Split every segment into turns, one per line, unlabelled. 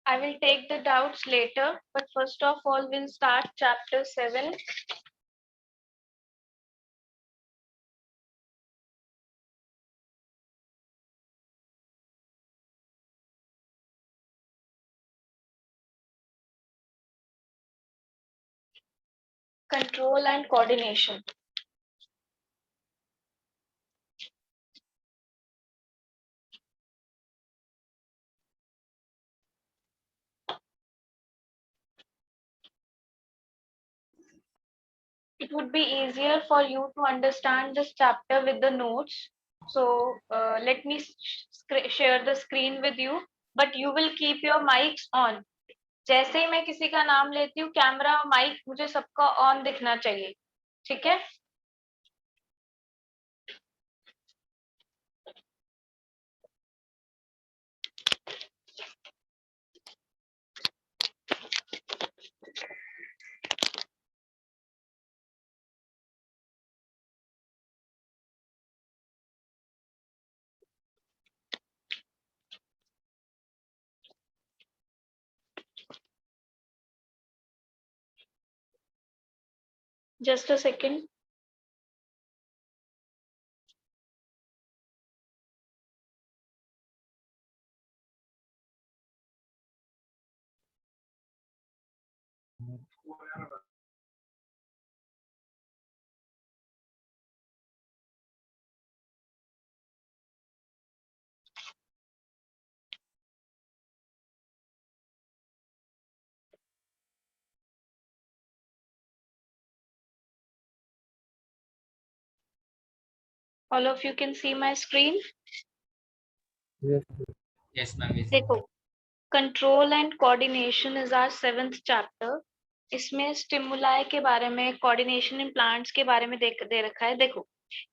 I will take the doubts later, but first of all, we'll start chapter 7. Control and coordination. It would be easier for you to understand this chapter with the notes. So let me share the screen with you, but you will keep your mics on. जैसे ही मैं किसी का नाम लेती हूँ, camera mic मुझे सबका on दिखना चाहिए, ठीक है? Just a second. All of you can see my screen.
Yes, ma'am.
देखो, control and coordination is our 7th chapter. इसमें स्टिमुलाई के बारे में, कोऑर्डिनेशन इन प्लांट्स के बारे में दे रखा है. देखो,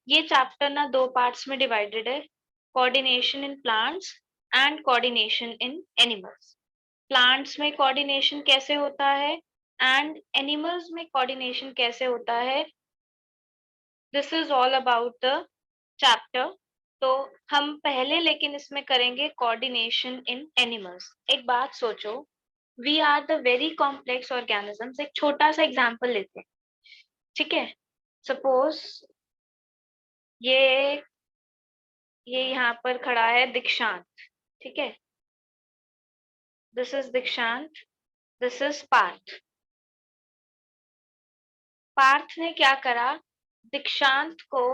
ये चैप्टर ना 2 पार्ट्स में डिवाइडेड है. Coordination in plants and coordination in animals. Plants में कोऑर्डिनेशन कैसे होता है एंड एनिमल्स में कोऑर्डिनेशन कैसे होता है. This is all about the chapter. तो हम पहले लेकिन इसमें करेंगे कोऑर्डिनेशन इन एनिमल्स. एक बात सोचो, we are the very complex organisms. एक छोटा सा एग्जांपल लेते हैं, ठीक है? सपोज ये यहाँ पर खड़ा है दीक्षांत, ठीक है? दिस इज दीक्षांत, दिस इज पार्थ. पार्थ ने क्या करा, दीक्षांत को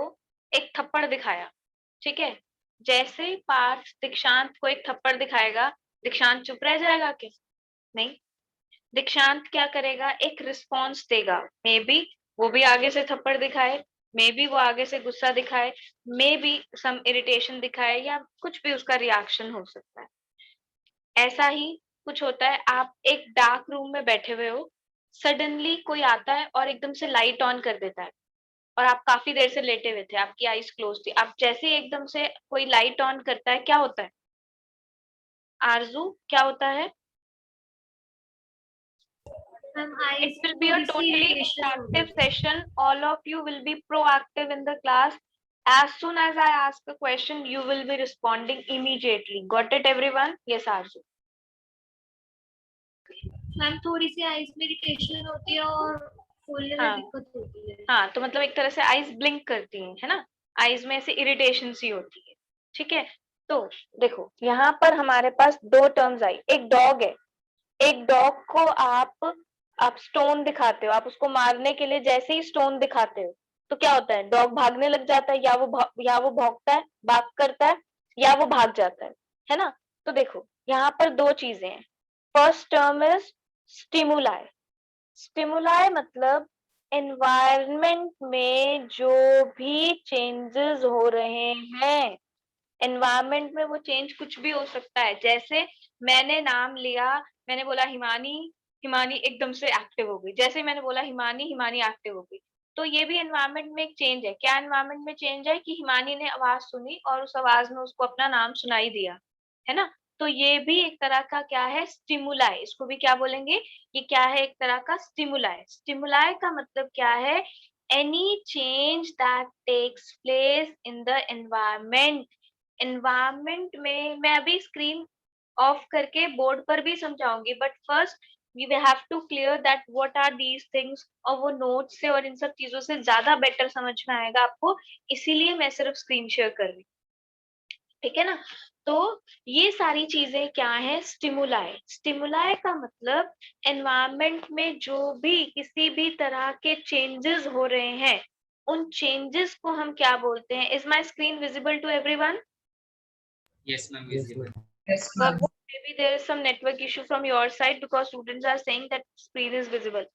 एक थप्पड़ दिखाया, ठीक है? जैसे ही पार्थ दीक्षांत को एक थप्पड़ दिखाएगा, दीक्षांत चुप रह जाएगा क्या? नहीं. दीक्षांत क्या करेगा, एक रिस्पॉन्स देगा. मे बी वो भी आगे से थप्पड़ दिखाए, मे बी वो आगे से गुस्सा दिखाए, मे बी सम इरिटेशन दिखाए, या कुछ भी उसका रिएक्शन हो सकता है. ऐसा ही कुछ होता है. आप एक डार्क रूम में बैठे हुए हो, सडनली कोई आता है और एकदम से लाइट ऑन कर देता है, और आप काफी देर से लेटे हुए थे, आपकी आईज क्लोज थी. आप जैसे ही एकदम से कोई लाइट ऑन करता है, क्या होता है आरजू, क्या होता है? It will be a totally interactive session. All of you will be proactive in the class. As soon as I ask a question, you will be responding immediately. Got it, everyone? Yes, Arzu.
Ma'am थोड़ी सी eyes में irritation होती है और खोलने में दिक्कत होती है.
हाँ, तो मतलब एक तरह से आईज ब्लिंक करती हैं, है ना? आईज में ऐसे इरिटेशन सी होती है, ठीक है? तो देखो, यहाँ पर हमारे पास 2 टर्म्स आई. एक डॉग है. एक डॉग को आप स्टोन दिखाते हो, आप उसको मारने के लिए जैसे ही स्टोन दिखाते हो, तो क्या होता है, डॉग भागने लग जाता है, या वो भौंकता है, बात करता है, या वो भाग जाता है ना? तो देखो, यहाँ पर 2 चीजें हैं. First term is stimuli. Stimuli मतलब एनवायरनमेंट में जो भी चेंजेस हो रहे हैं. एनवायरनमेंट में वो चेंज कुछ भी हो सकता है. जैसे मैंने नाम लिया, मैंने बोला हिमानी, हिमानी एकदम से एक्टिव हो गई. जैसे मैंने बोला हिमानी, हिमानी एक्टिव हो गई. तो ये भी एनवायरनमेंट में एक चेंज है. क्या एनवायरनमेंट में चेंज है कि हिमानी ने आवाज सुनी और उस आवाज में उसको अपना नाम सुनाई दिया, है ना? तो ये भी एक तरह का क्या है, स्टिमुलाई. इसको भी क्या बोलेंगे, ये क्या है, एक तरह का स्टिमुलाई. स्टिमुलाई का मतलब क्या है, any change that takes place in the environment. Environment में मैं अभी स्क्रीन ऑफ करके बोर्ड पर भी समझाऊंगी, but first we will have to clear that what are these things, और वो नोट से और इन सब चीजों से ज्यादा बेटर समझ में आएगा आपको, इसीलिए मैं सिर्फ स्क्रीन शेयर कर रही हूँ, ठीक है ना। तो ये सारी चीजें क्या है, स्टिमुलाई। स्टिमुलाई का मतलब एनवायरनमेंट में जो भी किसी भी तरह के चेंजेस हो रहे हैं, उन चेंजेस को हम क्या बोलते हैं। Is my screen visible to everyone?
Yes, ma'am, visible.
Yes,
But maybe there is some network issue from your side because students are saying that screen is visible.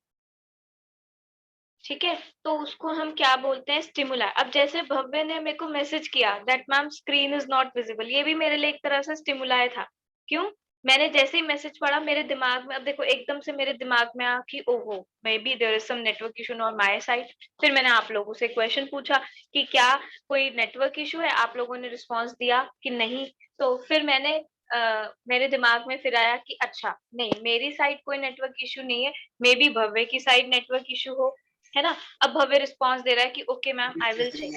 ठीक है, तो उसको हम क्या बोलते हैं, स्टिमुला। अब जैसे भव्य ने मेरे को मैसेज किया that ma'am screen is not visible, ये भी मेरे लिए एक तरह से स्टिमुला था। क्यों? मैंने जैसे ही मैसेज पढ़ा मेरे दिमाग में, अब देखो एकदम से मेरे दिमाग में आया कि ओहो may be there is some network issue on my side. फिर मैंने आप लोगों से क्वेश्चन पूछा कि क्या कोई नेटवर्क इशू है, आप लोगों ने रिस्पॉन्स दिया कि नहीं। तो फिर मेरे दिमाग में फिर आया कि अच्छा नहीं, मेरी साइड कोई नेटवर्क इशू नहीं है, मे बी भव्य की साइड नेटवर्क इशू हो, है ना। अब भव्य रिस्पॉन्स दे रहा है कि okay ma'am I will check.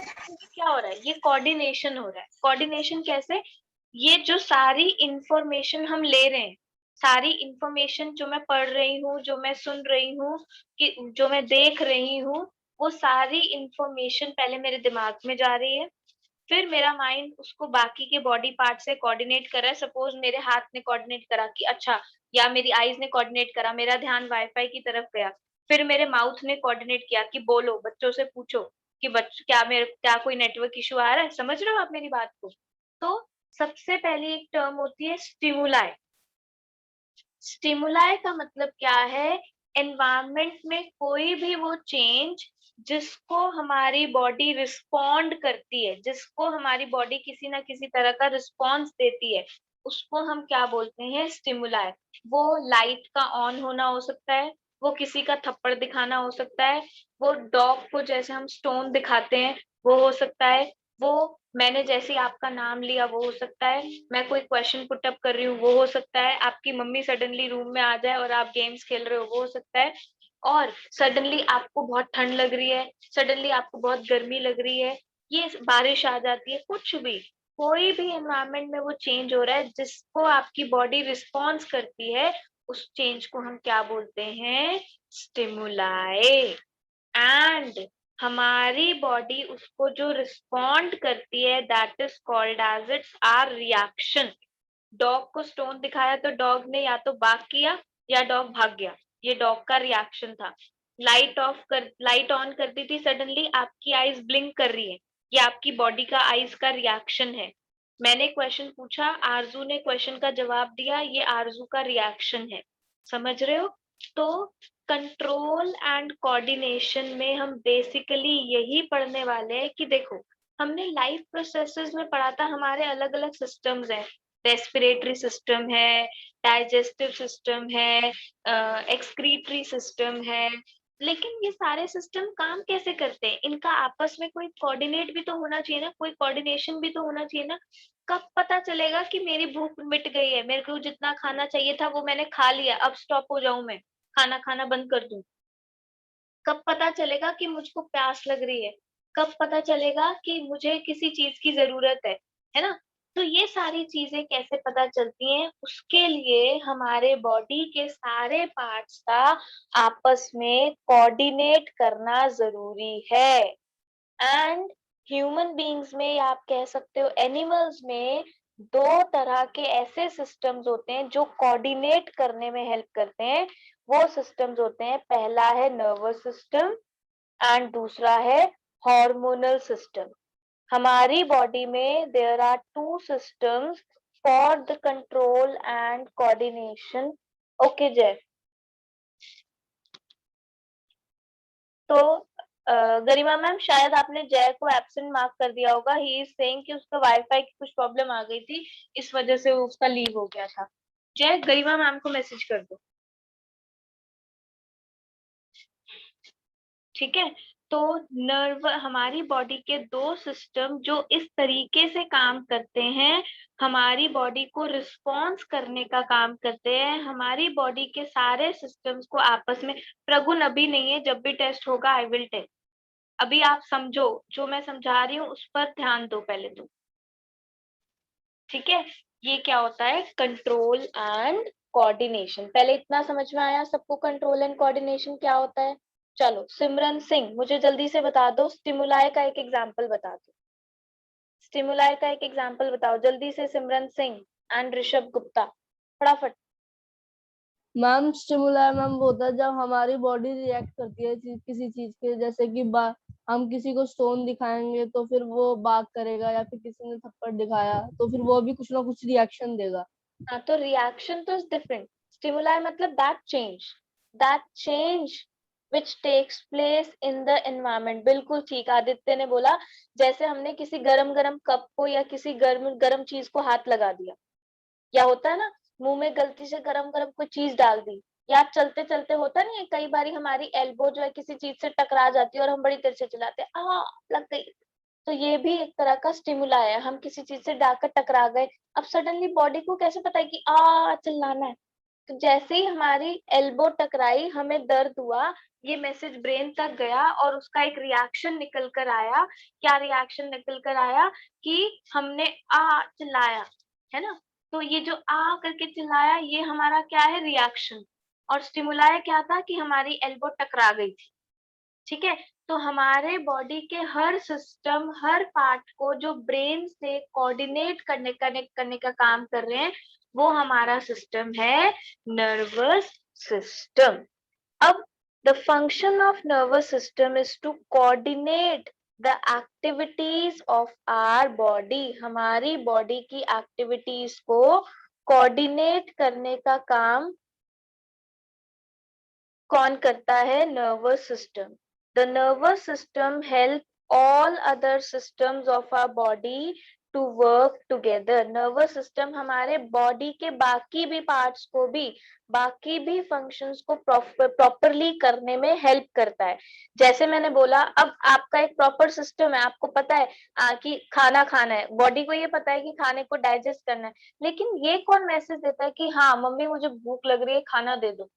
क्या हो रहा है, ये कोऑर्डिनेशन हो रहा है। कोऑर्डिनेशन कैसे, ये जो सारी इंफॉर्मेशन हम ले रहे हैं, सारी इंफॉर्मेशन जो मैं पढ़ रही हूँ, जो मैं सुन रही हूँ, कि जो मैं देख रही हूँ, वो सारी इंफॉर्मेशन पहले मेरे दिमाग में जा रही है, फिर मेरा माइंड उसको बाकी के बॉडी पार्ट से कोऑर्डिनेट कर रहा है। सपोज मेरे हाथ ने कोऑर्डिनेट करा कि अच्छा, या मेरी आईज ने कोऑर्डिनेट करा, मेरा ध्यान वाईफाई की तरफ गया। फिर मेरे माउथ ने कोऑर्डिनेट किया कि बोलो, बच्चों से पूछो कि क्या कोई नेटवर्क इशू आ रहा है। समझ रहे हो आप मेरी बात को? तो सबसे पहली एक टर्म होती है स्टिमुलाई। स्टिमुलाई का मतलब क्या है, एनवायरनमेंट में कोई भी वो चेंज जिसको हमारी बॉडी रिस्पॉन्ड करती है, जिसको हमारी बॉडी किसी ना किसी तरह का रिस्पॉन्स देती है, उसको हम क्या बोलते हैं, स्टिमुलाई। वो लाइट का ऑन होना हो सकता है, वो किसी का थप्पड़ दिखाना हो सकता है, वो डॉग को जैसे हम स्टोन दिखाते हैं वो हो सकता है, वो मैंने जैसे आपका नाम लिया वो हो सकता है, मैं कोई क्वेश्चन पुट अप कर रही हूँ वो हो सकता है, आपकी मम्मी सडनली रूम में आ जाए और आप गेम्स खेल रहे हो वो हो सकता है, और सडनली आपको बहुत ठंड लग रही है, सडनली आपको बहुत गर्मी लग रही है, ये बारिश आ जाती है, कुछ भी, कोई भी एनवायरनमेंट में वो चेंज हो रहा है जिसको आपकी बॉडी रिस्पॉन्स करती है, उस चेंज को हम क्या बोलते हैं, स्टिमुलाई। एंड हमारी बॉडी उसको जो रिस्पॉन्ड करती है that is called as it's are reaction. Dog को स्टोन दिखाया तो डॉग ने या तो बाग किया या डॉग भाग गया, ये डॉग का रिएक्शन था। लाइट ऑन कर दी थी, सडनली आपकी आईज ब्लिंक कर रही है, ये आपकी बॉडी का आईज का रिएक्शन है। मैंने क्वेश्चन पूछा, आरजू ने क्वेश्चन का जवाब दिया, ये आरजू का रिएक्शन है। समझ रहे हो? तो कंट्रोल एंड कोऑर्डिनेशन में हम बेसिकली यही पढ़ने वाले हैं कि देखो, हमने लाइफ प्रोसेसेस में पढ़ा था हमारे अलग अलग सिस्टम्स हैं, रेस्पिरेटरी सिस्टम है, डाइजेस्टिव सिस्टम है, एक्सक्रीटरी सिस्टम है, लेकिन ये सारे सिस्टम काम कैसे करते हैं, इनका आपस में कोई कोऑर्डिनेट भी तो होना चाहिए ना, कोई कोऑर्डिनेशन भी तो होना चाहिए ना। कब पता चलेगा कि मेरी भूख मिट गई है, मेरे को जितना खाना चाहिए था वो मैंने खा लिया, अब स्टॉप हो जाऊं, मैं खाना खाना बंद कर दूं? कब पता चलेगा कि मुझको प्यास लग रही है? कब पता चलेगा कि मुझे किसी चीज की जरूरत है ना। तो ये सारी चीजें कैसे पता चलती हैं, उसके लिए हमारे बॉडी के सारे पार्ट्स का आपस में कोऑर्डिनेट करना जरूरी है। एंड ह्यूमन बीइंग्स में, या आप कह सकते हो एनिमल्स में, दो तरह के ऐसे सिस्टम्स होते हैं जो कोऑर्डिनेट करने में हेल्प करते हैं। वो सिस्टम्स होते हैं, पहला है नर्वस सिस्टम एंड दूसरा है हार्मोनल सिस्टम। हमारी बॉडी में there are two systems for the control and coordination. Okay Jay. तो गरिमा मैम, शायद आपने जय को एब्सेंट मार्क कर दिया होगा, ही इज सेइंग कि उसका वाईफाई की कुछ प्रॉब्लम आ गई थी, इस वजह से उसका लीव हो गया था। जय, गरिमा मैम को मैसेज कर दो, ठीक है। तो नर्व, हमारी बॉडी के दो सिस्टम जो इस तरीके से काम करते हैं, हमारी बॉडी को रिस्पॉन्स करने का काम करते हैं, हमारी बॉडी के सारे सिस्टम्स को आपस में, प्रगुण अभी नहीं है, जब भी टेस्ट होगा आई विल टेल। अभी आप समझो, जो मैं समझा रही हूँ उस पर ध्यान दो पहले तो, ठीक है। ये क्या होता है, कंट्रोल एंड कोऑर्डिनेशन। पहले इतना समझ में आया सबको कंट्रोल एंड कोऑर्डिनेशन क्या होता है। चलो सिमरन सिंह मुझे जल्दी से बता दो, स्टिमुलाई का एक एग्जांपल बता दो, स्टिमुलाई का एक एग्जांपल बताओ जल्दी से, सिमरन सिंह एंड ऋषभ गुप्ता, फटाफट।
मैम स्टिमुलाई मैम वो होता है जब हमारी बॉडी रिएक्ट करती है किसी चीज के, जैसे कि हम किसी को स्टोन दिखाएंगे तो फिर वो बात करेगा, या फिर किसी ने थप्पड़ दिखाया तो फिर वो भी कुछ ना कुछ रिएक्शन देगा।
हाँ तो रिएक्शन तो इज डिफरेंट, स्टिमुलाई मतलब that change which takes place in the environment. बिल्कुल ठीक आदित्य ने बोला, जैसे हमने किसी गरम गरम कप को या किसी गर्म गरम चीज को हाथ लगा दिया, या होता है ना मुंह में गलती से गरम गरम कोई चीज डाल दी, या चलते चलते होता नहीं है कई बारी हमारी एल्बो जो है किसी चीज से टकरा जाती है और हम बड़ी देर से चिल्लाते हैं आ लग गई। तो ये भी एक तरह का स्टिमुला है, हम किसी चीज से डाकर टकरा गए, अब सडनली बॉडी को कैसे पता है कि आ चिल्लाना है। तो जैसे ही हमारी एल्बो टकराई हमें दर्द हुआ, ये मैसेज ब्रेन तक गया और उसका एक रिएक्शन निकल कर आया। क्या रिएक्शन निकल कर आया कि हमने आ चिल्लाया, है ना। तो ये जो आ करके चिल्लाया ये हमारा क्या है, रिएक्शन। और स्टिमुलाया क्या था कि हमारी एल्बो टकरा गई थी, ठीक है। तो हमारे बॉडी के हर सिस्टम हर पार्ट को जो ब्रेन से कोऑर्डिनेट करने कनेक्ट करने का काम कर रहे हैं वो हमारा सिस्टम है नर्वस सिस्टम। अब the function of nervous system is to coordinate the activities of our body। हमारी बॉडी की एक्टिविटीज को कोऑर्डिनेट करने का काम कौन करता है, nervous system. The nervous system help all other systems of our body to work together. Nervous system हमारे बॉडी के बाकी भी पार्ट्स को भी, बाकी भी फंक्शंस को प्रॉपरली करने में हेल्प करता है। जैसे मैंने बोला अब आपका एक प्रॉपर सिस्टम है, आपको पता है कि खाना खाना है, बॉडी को ये पता है कि खाने को डाइजेस्ट करना है, लेकिन ये कौन मैसेज देता है कि हाँ मम्मी मुझे भूख लग रही है खाना दे दो।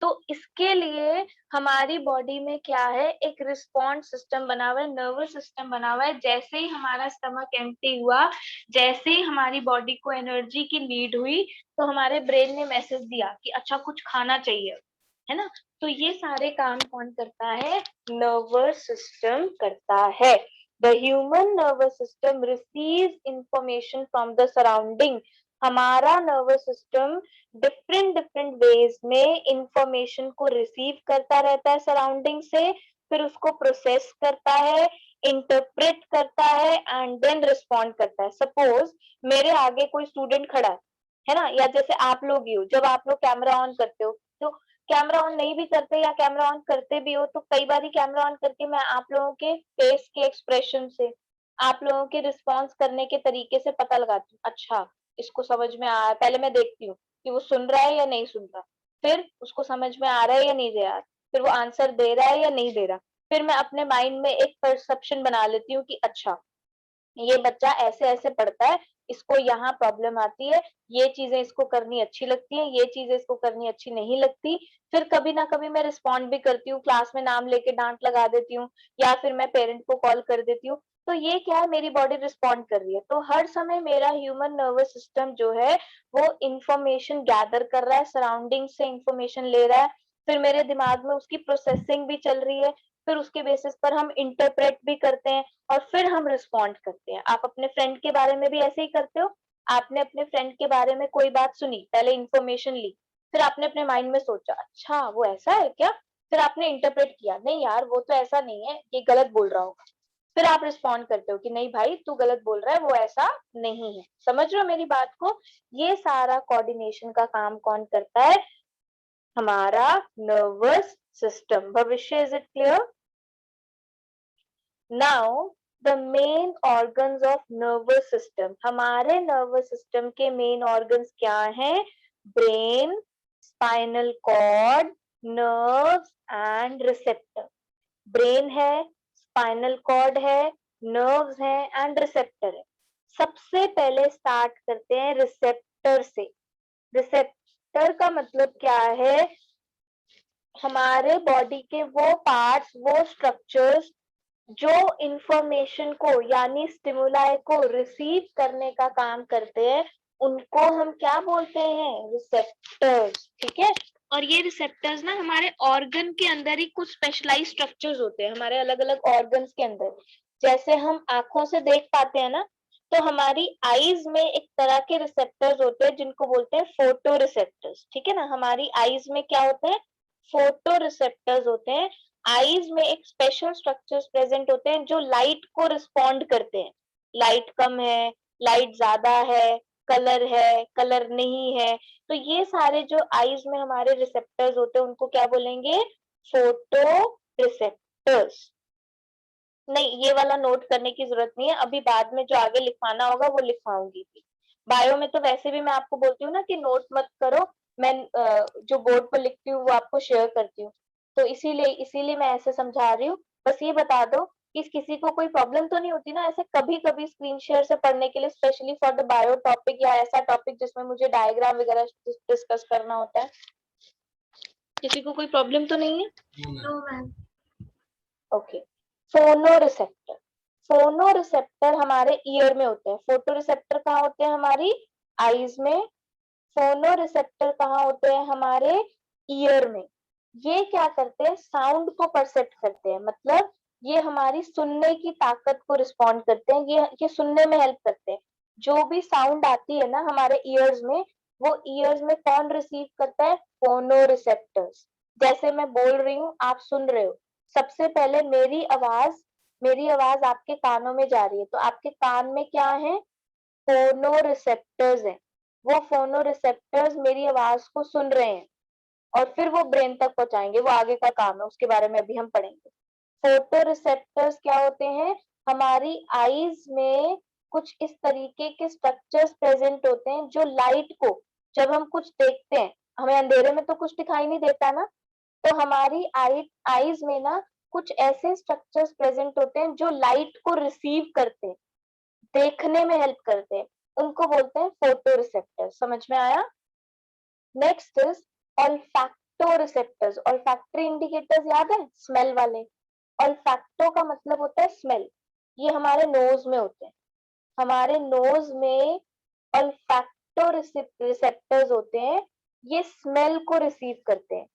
तो इसके लिए हमारी बॉडी में क्या है, एक रिस्पॉन्स सिस्टम बना हुआ है, नर्वस सिस्टम बना हुआ है। जैसे ही हमारा स्टमक एम्प्टी हुआ, जैसे ही हमारी बॉडी को एनर्जी की नीड हुई, तो हमारे ब्रेन ने मैसेज दिया कि अच्छा कुछ खाना चाहिए, है ना। तो ये सारे काम कौन करता है, नर्वस सिस्टम करता है। The human nervous system receives information from the surrounding. हमारा nervous system different different ways में इंफॉर्मेशन को रिसीव करता रहता है सराउंडिंग से, फिर उसको प्रोसेस करता है, इंटरप्रेट करता है एंड देन रिस्पॉन्ड करता है। सपोज मेरे आगे कोई स्टूडेंट खड़ा है ना, या जैसे आप लोग ही हो, जब आप लोग कैमरा ऑन करते हो तो कैमरा ऑन नहीं भी करते या कैमरा ऑन करते भी हो तो कई बार कैमरा ऑन करके मैं आप लोगों के फेस के एक्सप्रेशन से, आप लोगों के रिस्पॉन्स करने के तरीके से पता लगाती हूँ, अच्छा इसको समझ में आ, पहले मैं देखती हूँ कि वो सुन रहा है या नहीं सुन रहा, फिर उसको समझ में आ रहा है या नहीं दे रहा, फिर वो आंसर दे रहा है या नहीं दे रहा, फिर मैं अपने माइंड में एक परसेप्शन बना लेती हूँ कि अच्छा ये बच्चा ऐसे ऐसे पढ़ता है, इसको यहाँ प्रॉब्लम आती है, ये चीजें इसको करनी अच्छी लगती है, ये चीजें इसको करनी अच्छी नहीं लगती। फिर कभी ना कभी मैं रिस्पॉन्ड भी करती हूँ, क्लास में नाम लेके डांट लगा देती हूँ, या फिर मैं पेरेंट को कॉल कर देती हूँ। तो ये क्या है, मेरी बॉडी रिस्पॉन्ड कर रही है। तो हर समय मेरा ह्यूमन नर्वस सिस्टम जो है वो इंफॉर्मेशन गैदर कर रहा है, सराउंडिंग से इंफॉर्मेशन ले रहा है, फिर मेरे दिमाग में उसकी प्रोसेसिंग भी चल रही है, फिर उसके बेसिस पर हम इंटरप्रेट भी करते हैं और फिर हम रिस्पॉन्ड करते हैं। आप अपने फ्रेंड के बारे में भी ऐसे ही करते हो, आपने अपने फ्रेंड के बारे में कोई बात सुनी, पहले इंफॉर्मेशन ली, फिर आपने अपने माइंड में सोचा अच्छा वो ऐसा है क्या, फिर आपने इंटरप्रेट किया नहीं यार वो तो ऐसा नहीं है, ये गलत बोल रहा होगा, फिर आप रिस्पॉन्ड करते हो कि नहीं भाई तू गलत बोल रहा है, वो ऐसा नहीं है। समझ रहे हो मेरी बात को। ये सारा कोऑर्डिनेशन का काम कौन करता है, हमारा nervous system. Bhavishya, is it clear? Now the main organs of nervous system. हमारे नर्वस सिस्टम के मेन ऑर्गन्स क्या हैं, brain, spinal cord, nerves and receptor. Brain है, स्पाइनल कॉर्ड है, नर्व्स है एंड रिसेप्टर है। सबसे पहले स्टार्ट करते हैं रिसेप्टर से। रिसेप्टर का मतलब क्या है, हमारे बॉडी के वो पार्ट्स, वो स्ट्रक्चर्स जो इंफॉर्मेशन को यानी स्टिमुलाई को रिसीव करने का काम करते हैं, उनको हम क्या बोलते हैं, रिसेप्टर्स। ठीक है, और ये रिसेप्टर्स ना हमारे ऑर्गन के अंदर ही कुछ स्पेशलाइज स्ट्रक्चर्स होते हैं, हमारे अलग अलग ऑर्गन्स के अंदर। जैसे हम आंखों से देख पाते हैं ना, तो हमारी आईज में एक तरह के रिसेप्टर्स होते हैं जिनको बोलते हैं फोटो रिसेप्टर्स। ठीक है ना, हमारी आईज में क्या होते हैं, फोटो रिसेप्टर्स होते हैं। आईज में एक स्पेशल स्ट्रक्चर्स प्रेजेंट होते हैं जो लाइट को रिस्पॉन्ड करते हैं। लाइट कम है, लाइट ज्यादा है, कलर है, कलर नहीं है, तो ये सारे जो आईज में हमारे रिसेप्टर्स होते हैं उनको क्या बोलेंगे, फोटो रिसेप्टर्स। नहीं, ये वाला नोट करने की जरूरत नहीं है, अभी बाद में जो आगे लिखवाना होगा वो लिखवाऊंगी। बायो में तो वैसे भी मैं आपको बोलती हूँ ना कि नोट मत करो, मैं जो बोर्ड पर लिखती हूँ वो आपको शेयर करती हूँ, तो इसीलिए मैं ऐसे समझा रही हूँ। बस ये बता दो कि किसी को कोई प्रॉब्लम तो नहीं होती ना ऐसे कभी कभी स्क्रीन शेयर से पढ़ने के लिए, specially for the bio topic या ऐसा टॉपिक जिसमें मुझे डायग्राम वगैरह डिस्कस करना होता है। किसी को कोई प्रॉब्लम तो नहीं है?
No, ma'am.
No ma'am.
Okay, phono receptor. Phono receptor हमारे ईयर में होते हैं, फोटो रिसेप्टर कहाँ होते हैं, हमारी आईज में। फोनो रिसेप्टर कहाँ होते हैं, हमारे ईयर में। ये क्या करते हैं, साउंड को परसेप्ट करते हैं, मतलब ये हमारी सुनने की ताकत को रिस्पॉन्ड करते हैं, ये सुनने में हेल्प करते हैं। जो भी साउंड आती है ना हमारे ईयर्स में, वो ईयर्स में कौन रिसीव करता है, फोनो रिसेप्टर्स। जैसे मैं बोल रही हूँ, आप सुन रहे हो, सबसे पहले मेरी आवाज आपके कानों में जा रही है, तो आपके कान में क्या है, फोनो रिसेप्टर्स है। वो फोनो रिसेप्टर्स मेरी आवाज को सुन रहे हैं और फिर वो ब्रेन तक पहुंचाएंगे, वो आगे का काम है, उसके बारे में अभी हम पढ़ेंगे। फोटो रिसेप्टर्स क्या होते हैं, हमारी आईज में कुछ इस तरीके के स्ट्रक्चर्स प्रेजेंट होते हैं जो लाइट को, जब हम कुछ देखते हैं, हमें अंधेरे में तो कुछ दिखाई नहीं देता ना, तो हमारी आईज में ना कुछ ऐसे स्ट्रक्चर्स प्रेजेंट होते हैं जो लाइट को रिसीव करते हैं, देखने में हेल्प करते हैं, उनको बोलते हैं फोटो रिसेप्टर। समझ में आया? Next is olfactory receptors. Olfactory indicators याद है, स्मेल वाले। ऑल्फैक्टो का मतलब होता है स्मेल, ये हमारे नोज में होते हैं। हमारे नोज में ऑल्फैक्टो रिसेप्टर्स होते हैं, ये स्मेल को रिसीव करते हैं।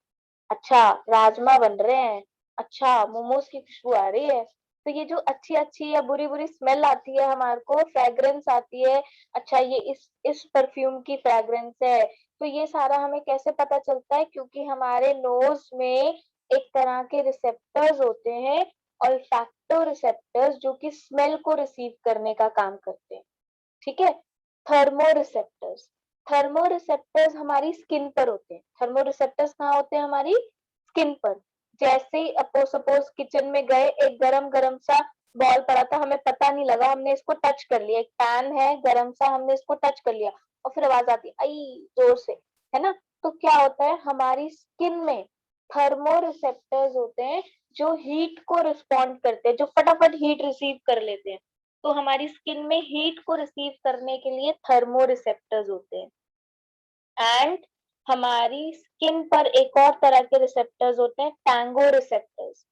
अच्छा, राजमा बन रहे हैं, अच्छा मोमोज की खुशबू आ रही है, तो ये जो अच्छी अच्छी या बुरी बुरी स्मेल आती है, हमारे को फ्रेग्रेंस आती है, अच्छा ये इस परफ्यूम की फ्रेग्रेंस है, तो ये सारा हमें कैसे पता चलता है, क्योंकि हमारे नोज में एक तरह के रिसेप्टर्स होते हैं, ऑल्फैक्टो रिसेप्टर्स, जो कि स्मेल को रिसीव करने का काम करते हैं। ठीक है, थर्मोरिसेप्टर्स। थर्मोरिसेप्टर्स हमारी स्किन पर होते हैं। थर्मोरिसेप्टर्स कहाँ होते हैं, हमारी स्किन पर। जैसे ही सपोज किचन में गए, एक गरम गरम सा बॉल पड़ा था, हमें पता नहीं लगा, हमने इसको टच कर लिया, एक पैन है गरम सा, हमने इसको टच कर लिया और फिर आवाज आती है आई जोर से, है ना, तो क्या होता है, हमारी स्किन में थर्मोरिसेप्टर्स होते हैं जो हीट को रिस्पॉन्ड करते हैं, जो फटाफट हीट रिसीव कर लेते हैं। तो हमारी स्किन में हीट को रिसीव करने के लिए थर्मो रिसेप्टर्स होते हैं। एंड हमारी स्किन पर एक और तरह के रिसेप्टर्स होते हैं, tango receptors.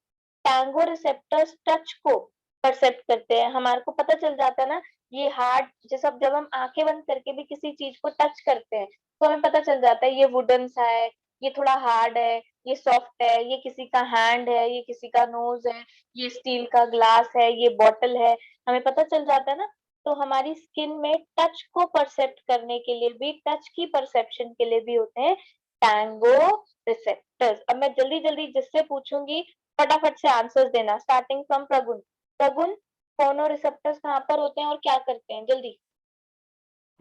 Tango receptors touch को परसेप्ट करते हैं, हमारे को पता चल जाता है ना, ये हार्ड, जैसे जब हम आंखें बंद करके भी किसी चीज को टच करते हैं तो हमें पता चल जाता है ये वुडन सा है, ये थोड़ा हार्ड है, ये सॉफ्ट है, ये किसी का हैंड है, ये किसी का नोज है, ये स्टील का ग्लास है, ये बॉटल है, हमें पता चल जाता है ना। तो हमारी स्किन में टच को परसेप्ट करने के लिए भी, टच की परसेप्शन के लिए भी होते हैं टैंगो रिसेप्टर्स। अब मैं जल्दी जल्दी जिससे पूछूंगी फटाफट से आंसर्स देना, स्टार्टिंग फ्रॉम प्रगुन। प्रगुन, फोनो रिसेप्टर्स कहाँ पर होते हैं और क्या करते हैं, जल्दी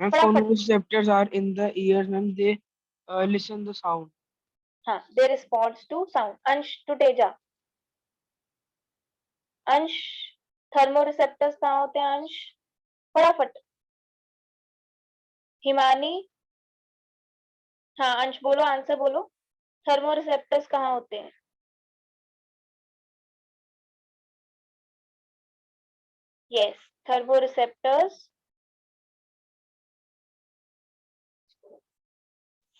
Ma'am,
फटाफट।
phonoreceptors are in the ears, ma'am. They listen the sound.
हाँ, दे रिस्पॉन्ड्स टू साउंड। अंश टुटेजा, अंश, थर्मो रिसेप्टर्स कहाँ होते हैं अंश, फटाफट। हिमानी, हाँ अंश बोलो, आंसर बोलो, थर्मो रिसेप्टर्स कहाँ होते हैं? यस, थर्मो रिसेप्टर्स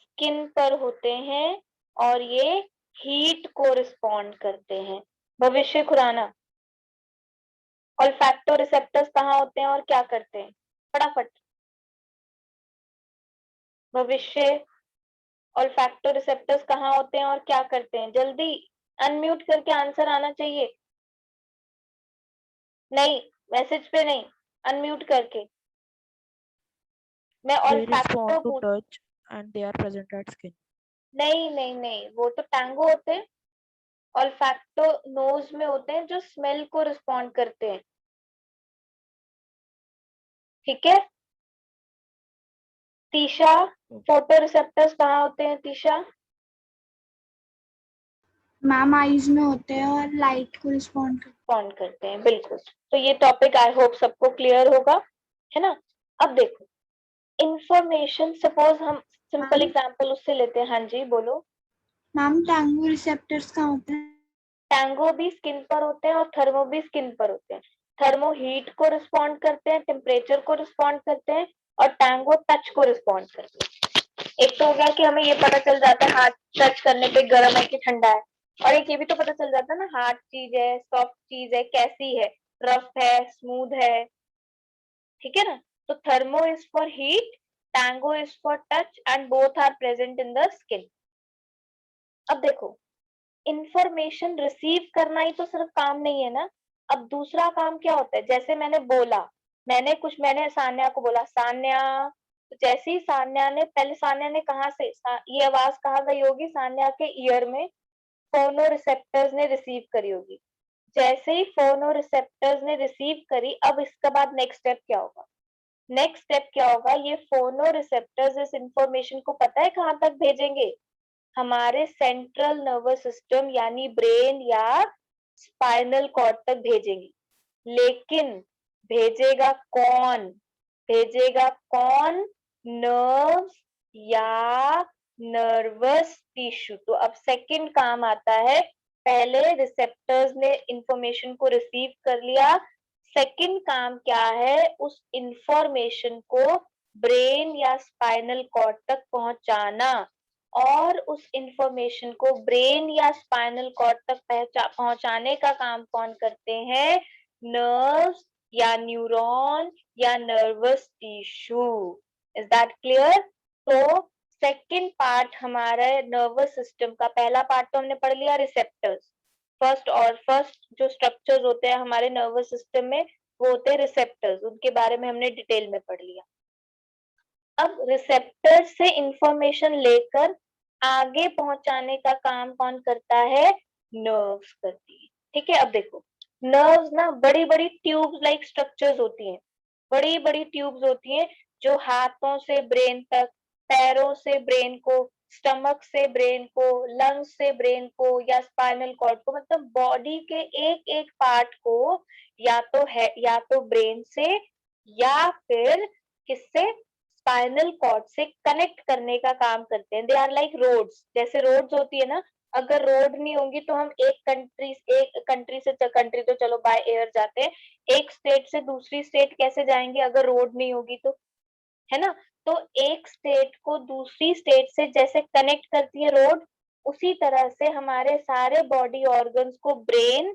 स्किन पर होते हैं और ये हीट को रिस्पॉन्ड करते हैं। भविष्य खुराना, ऑल्फैक्टो रिसेप्टर्स कहाँ होते हैं और क्या करते हैं, फटाफट। भविष्य ऑल्फैक्टो रिसेप्टर्स कहाँ होते हैं और क्या करते हैं? जल्दी अनम्यूट करके आंसर आना चाहिए। नहीं, मैसेज पे नहीं, अनम्यूट करके। मैं
They
ऑल्फैक्टो
respond to
पूछ,
touch and they are present at skin.
नहीं नहीं नहीं, वो तो टैंगो होते हैं। ऑल्फैक्टो नोज में होते हैं जो स्मेल को रिस्पॉन्ड करते हैं। ठीक है तीशा, फोटो रिसेप्टर्स कहाँ होते हैं तीशा?
मैम आईज में होते हैं और लाइट को रिस्पॉन्ड
रिस्पॉन्ड करते हैं, बिल्कुल। तो ये टॉपिक आई होप सबको क्लियर होगा, है ना। अब देखो इंफॉर्मेशन, सपोज हम सिंपल
मैम
एग्जांपल उससे लेते हैं। हाँ जी बोलो।
मैम टैंगो रिसेप्टर्स कहाँ होते हैं?
टैंगो भी स्किन पर होते हैं और थर्मो भी स्किन पर होते हैं। थर्मो हीट को रिस्पॉन्ड करते हैं, टेम्परेचर को रिस्पॉन्ड करते हैं, और टैंगो टच को रिस्पॉन्ड करते हैं। एक तो हो गया कि हमें ये पता चल जाता है हाथ टच करने पे गर्म है कि ठंडा है, और एक ये भी तो पता चल जाता है ना हार्ड चीज है, सॉफ्ट चीज है, कैसी है, रफ है, स्मूथ है। ठीक है ना। तो thermo is for heat, tango is for touch, and both are present in the skin. अब देखो इंफॉर्मेशन रिसीव करना ही तो सिर्फ काम नहीं है ना। अब दूसरा काम क्या होता है? जैसे मैंने बोला, मैंने सान्या को बोला सान्या, तो जैसे ही सान्या ने, पहले सान्या ने कहाँ से ये आवाज कहाँ गई होगी? सान्या के ईयर में फोनो रिसेप्टर्स ने रिसीव करी होगी। जैसे ही फोनो रिसेप्टर्स ने रिसीव करी, अब इसके बाद नेक्स्ट स्टेप क्या होगा? नेक्स्ट स्टेप क्या होगा? ये फोनो रिसेप्टर्स इस इंफॉर्मेशन को पता है कहाँ तक भेजेंगे? हमारे सेंट्रल नर्वस सिस्टम यानी ब्रेन या स्पाइनल कॉर्ड तक भेजेंगे। लेकिन भेजेगा कौन? भेजेगा कौन? नर्व्स या नर्वस टिश्यू। तो अब सेकंड काम आता है, पहले रिसेप्टर्स ने इंफॉर्मेशन को रिसीव कर लिया, सेकंड काम क्या है? उस इंफॉर्मेशन को ब्रेन या स्पाइनल कॉर्ड तक पहुंचाना, और उस इंफॉर्मेशन को ब्रेन या स्पाइनल कॉर्ड तक पहुंचाने का काम कौन करते हैं? नर्व्स या न्यूरॉन या nervous tissue. Is that clear? तो सेकंड पार्ट हमारा नर्वस सिस्टम का, पहला पार्ट तो हमने पढ़ लिया रिसेप्टर्स। फर्स्ट जो स्ट्रक्चर्स होते हैं हमारे नर्वस सिस्टम में वो होते हैं रिसेप्टर्स, उनके बारे में हमने डिटेल में पढ़ लिया। अब रिसेप्टर से इंफॉर्मेशन लेकर आगे पहुंचाने का काम कौन करता है? नर्व्स करती है। ठीक है। अब देखो नर्व्स ना बड़ी बड़ी ट्यूब्स लाइक स्ट्रक्चर्स होती हैं, बड़ी बड़ी ट्यूब्स होती हैं जो हाथों से ब्रेन तक, पैरों से ब्रेन को, स्टमक से ब्रेन को, लंग्स से ब्रेन को, या स्पाइनल कॉर्ड को, मतलब बॉडी के एक एक पार्ट को या तो है या तो ब्रेन से या फिर किससे? स्पाइनल कॉर्ड से कनेक्ट करने का काम करते हैं। दे आर लाइक रोड्स, जैसे रोड्स होती है ना, अगर रोड नहीं होंगी तो हम एक कंट्री से कंट्री तो चलो बाय एयर जाते हैं, एक स्टेट से दूसरी स्टेट कैसे जाएंगे अगर रोड नहीं होगी तो? है ना। तो एक स्टेट को दूसरी स्टेट से जैसे कनेक्ट करती है रोड, उसी तरह से हमारे सारे बॉडी ऑर्गन्स को ब्रेन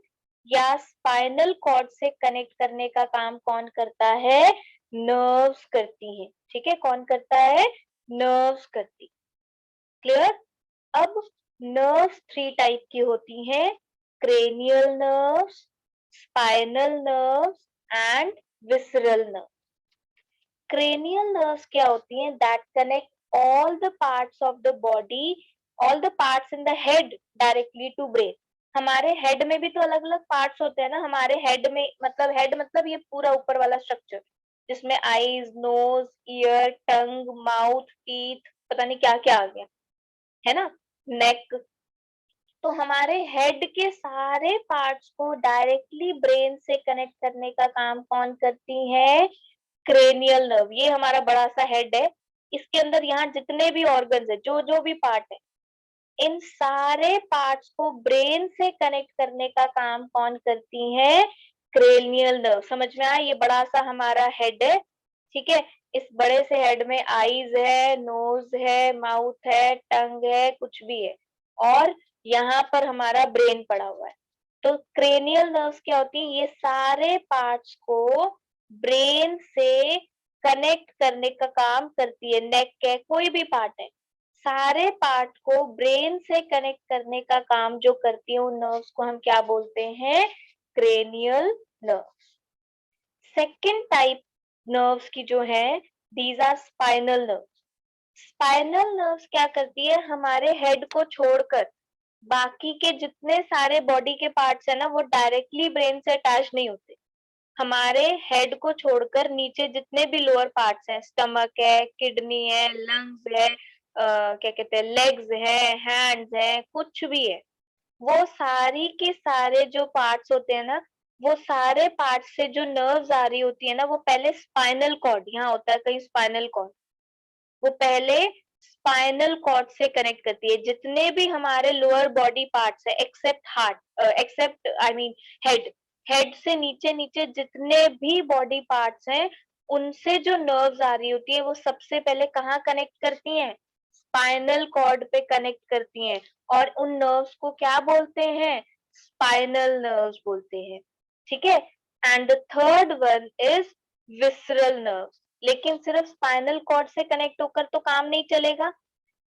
या स्पाइनल कॉर्ड से कनेक्ट करने का काम कौन करता है? नर्व्स करती हैं। ठीक है, कौन करता है? नर्व्स करती। क्लियर? अब नर्व्स 3 टाइप की होती हैं, cranial nerves, spinal nerves and visceral nerve. cranial nerves क्या होती हैं? that connect all the parts of the body, all the parts in the head directly to brain। हमारे हेड में भी तो अलग अलग पार्ट्स होते हैं ना। हमारे हेड में मतलब हेड मतलब ये पूरा ऊपर वाला स्ट्रक्चर जिसमें आईज, नोज, ईयर, टंग, माउथ, टीथ, पता नहीं क्या क्या आ गया, है ना, नेक। तो हमारे हेड के सारे पार्ट्स को डायरेक्टली ब्रेन से कनेक्ट करने का काम कौन करती है? Cranial nerve. ये हमारा बड़ा सा हेड है, इसके अंदर यहाँ जितने भी ऑर्गन्स है, जो जो भी पार्ट है, इन सारे पार्ट्स को ब्रेन से कनेक्ट करने का काम कौन करती है? Cranial nerve. समझ में आया? ये बड़ा सा हमारा हेड है। ठीक है, इस बड़े से हेड में आईज है, नोज है, माउथ है, टंग है, कुछ भी है, और यहाँ पर हमारा ब्रेन पड़ा हुआ है। तो क्रेनियल नर्व्स क्या होती है? ये सारे पार्ट्स को ब्रेन से कनेक्ट करने का काम करती है, नेक है, कोई भी पार्ट है, सारे पार्ट को ब्रेन से कनेक्ट करने का काम जो करती है उन नर्व्स को हम क्या बोलते हैं? Cranial nerves. Second type nerves की जो है, these are spinal nerves. Spinal nerves क्या करती है? हमारे हेड को छोड़कर बाकी के जितने सारे बॉडी के पार्ट्स है ना, वो डायरेक्टली ब्रेन से अटैच नहीं होते। हमारे हेड को छोड़कर नीचे जितने भी लोअर पार्ट्स हैं, स्टमक है, किडनी है, लंग्स है, क्या कहते हैं, लेग्स है, हैंड्स है, कुछ भी है, वो सारी के सारे जो पार्ट्स होते हैं ना, वो सारे पार्ट्स से जो नर्व्स आ रही होती है ना, वो पहले स्पाइनल कॉर्ड, यहाँ होता है कहीं स्पाइनल कॉर्ड, वो पहले स्पाइनल कॉर्ड से कनेक्ट करती है। जितने भी हमारे लोअर बॉडी पार्ट्स है except heart, except I mean head, head से नीचे नीचे जितने भी बॉडी पार्ट्स हैं, उनसे जो नर्व्स आ रही होती है वो सबसे पहले कहाँ कनेक्ट करती हैं? स्पाइनल कॉर्ड पे कनेक्ट करती हैं, और उन नर्व्स को क्या बोलते हैं? स्पाइनल नर्व्स बोलते हैं। ठीक है। And the third one is visceral nerves. लेकिन सिर्फ स्पाइनल कॉर्ड से कनेक्ट होकर तो काम नहीं चलेगा,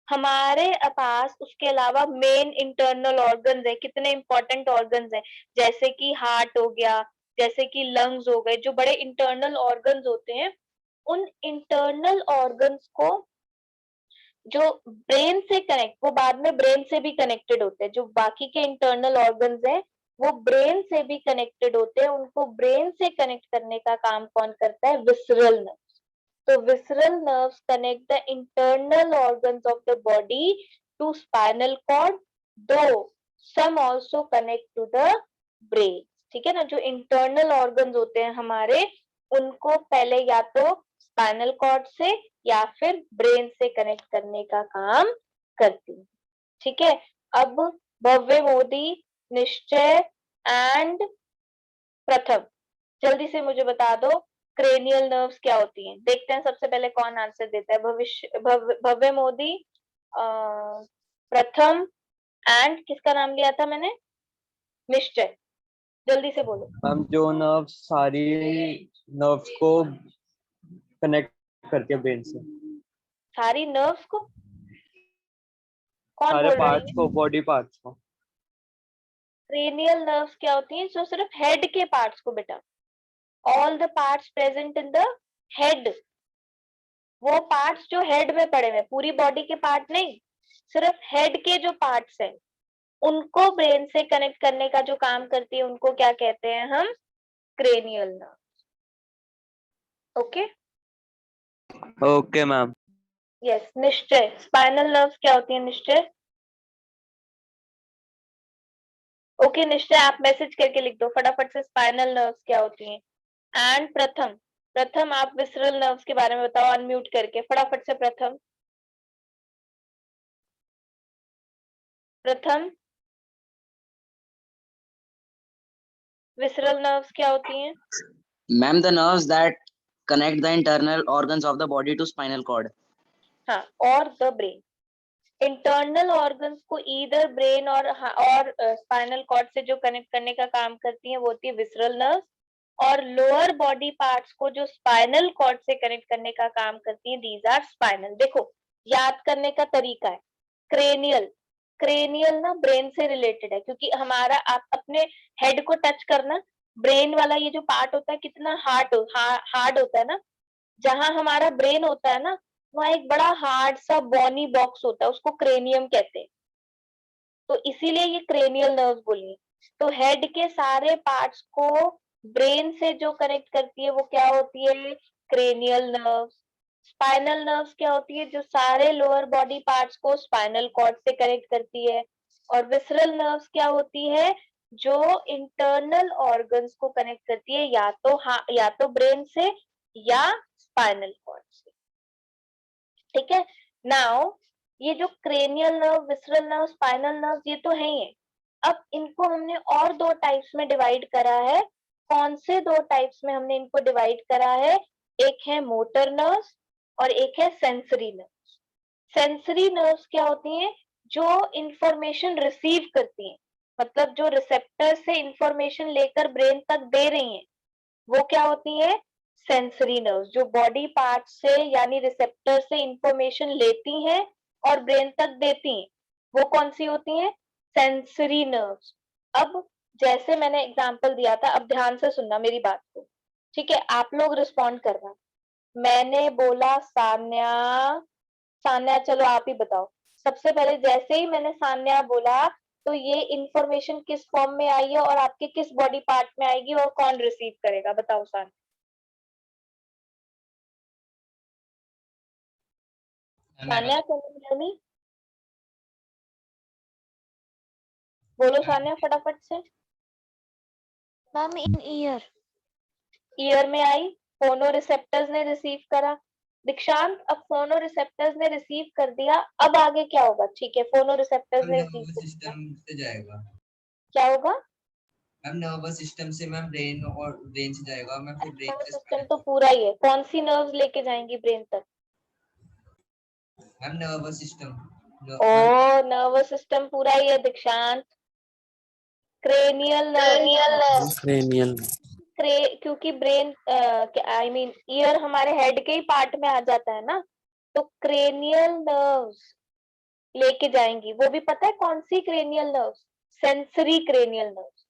हमारे पास उसके अलावा मेन इंटरनल ऑर्गन्स है। कितने इंपॉर्टेंट ऑर्गन्स हैं, जैसे कि हार्ट हो गया, जैसे कि लंग्स हो गए, जो बड़े इंटरनल ऑर्गन्स होते हैं, उन इंटरनल ऑर्गन्स को जो ब्रेन से कनेक्ट, वो बाद में ब्रेन से भी कनेक्टेड होते हैं, जो बाकी के इंटरनल ऑर्गन्स हैं वो ब्रेन से भी कनेक्टेड होते हैं, उनको ब्रेन से कनेक्ट करने का काम कौन करता है? Visceral nerves. तो visceral nerves connect the internal organs of the body to spinal cord, though some also connect to the brain. ठीक है ना, जो इंटरनल ऑर्गन्स होते हैं हमारे, उनको पहले या तो स्पाइनल कॉर्ड से या फिर ब्रेन से कनेक्ट करने का काम करती है। ठीक है। अब भव्य, मोदी, निश्चय एंड प्रथम, जल्दी से मुझे बता दो क्रेनियल नर्व्स क्या होती हैं। देखते हैं सबसे पहले कौन आंसर देता है। भव्य, मोदी, प्रथम एंड किसका नाम लिया था मैंने? निश्चय। जल्दी से बोलो।
मैम जो नर्व्स सारी नर्व्स को कनेक्ट करती है ब्रेन से,
सारी नर्व्स को? कौन
सारे
बोल रहा है?
पार्ट्स को, बॉडी पार्ट्स को।
क्रेनियल नर्व्स क्या होती हैं? जो सिर्फ हेड के पार्ट्स को बेटा, all the parts present in the head, वो पार्ट्स जो हेड में पड़े हुए, पूरी बॉडी के पार्ट नहीं, सिर्फ हेड के जो पार्ट्स हैं, उनको ब्रेन से कनेक्ट करने का जो काम करती है, उनको क्या कहते हैं हम? Cranial nerves. Okay
okay ma'am.
Yes. निश्चय, स्पाइनल नर्व्स क्या होती है निश्चय? ओके निश्चय, आप मैसेज करके लिख दो फटाफट से, स्पाइनल नर्व्स क्या होती हैं। एंड प्रथम, प्रथम आप विसरल नर्व्स के बारे में बताओ अनम्यूट करके फटाफट से। प्रथम, प्रथम विसरल नर्व्स क्या होती हैं?
Ma'am, the nerves that connect the internal organs of the body to spinal cord.
हाँ, और द ब्रेन। इंटरनल ऑर्गन्स को ईदर ब्रेन और स्पाइनल कॉर्ड से जो कनेक्ट करने का काम करती है वो होती है विसरल नर्व्स, और लोअर बॉडी पार्ट्स को जो स्पाइनल कॉर्ड से कनेक्ट करने का काम करती है, दीज आर स्पाइनल। देखो याद करने का तरीका है, क्रेनियल, क्रेनियल ना ब्रेन से रिलेटेड है, क्योंकि हमारा, आप अपने हेड को टच करना, ब्रेन वाला ये जो पार्ट होता है कितना हार्ड होता है ना, जहां हमारा ब्रेन होता है ना, वहां एक बड़ा हार्ड सा बॉनी बॉक्स होता है, उसको क्रेनियम कहते हैं, तो इसीलिए ये क्रेनियल नर्व्स बोली। तो हेड के सारे पार्ट्स को ब्रेन से जो कनेक्ट करती है वो क्या होती है? Cranial nerves. स्पाइनल नर्व्स क्या होती है? जो सारे लोअर बॉडी पार्ट्स को स्पाइनल कॉर्ड से कनेक्ट करती है। और विसरल नर्व्स क्या होती है? जो इंटरनल ऑर्गन्स को कनेक्ट करती है, या तो ब्रेन से या स्पाइनल कॉर्ड से। ठीक है। नाउ ये जो cranial nerve, visceral nerve, spinal nerve, ये तो है ही है। अब इनको हमने और दो टाइप्स में डिवाइड करा है। कौन से दो टाइप्स में हमने इनको डिवाइड करा है? एक है मोटर नर्व्स और एक है सेंसरी नर्व्स। सेंसरी नर्व्स क्या होती हैं? जो इंफॉर्मेशन रिसीव करती हैं, मतलब जो रिसेप्टर से इंफॉर्मेशन लेकर ब्रेन तक दे रही हैं, वो क्या होती है? सेंसरी नर्व्स, जो बॉडी पार्ट से यानी रिसेप्टर से इंफॉर्मेशन लेती हैं और ब्रेन तक देती हैं, वो कौन सी होती हैं? Sensory nerves. अब जैसे मैंने एग्जांपल दिया था, अब ध्यान से सुनना मेरी बात को, ठीक है? आप लोग रिस्पॉन्ड करना। मैंने बोला सान्या, सान्या चलो आप ही बताओ। सबसे पहले जैसे ही मैंने सान्या बोला तो ये इंफॉर्मेशन किस फॉर्म में आई है और आपके किस बॉडी पार्ट में आएगी और कौन रिसीव करेगा? बताओ Sanya. Sanya can you hear me? बोलो सान्या फटाफट से।
मैम इन ईयर।
ईयर में आई, फोनो रिसेप्टर्स ने रिसीव करा। दीक्षांत, अब फोनो रिसेप्टर्स ने रिसीव कर दिया, अब आगे क्या होगा? ठीक है, फोनो रिसेप्टर्स ने रिसीव कर दिया,
सिस्टम से जाएगा।
क्या होगा?
मैम नर्वस सिस्टम से मैम ब्रेन और ब्रेन से जाएगा मैम, फिर ब्रेन
नर्वस
से
सिस्टम तो पूरा ही है, कौन सी नर्व्स लेके जाएंगी ब्रेन तक?
Ma'am nervous system.
ओ नर्वस सिस्टम पूरा ही है दीक्षांत। क्रेनियल नर्व,
cranial
क्योंकि ब्रेन आई मीन ईयर हमारे हेड के ही पार्ट में आ जाता है ना, तो क्रेनियल नर्व्स लेके जाएंगी। वो भी पता है कौन सी cranial nerves? Sensory cranial nerves,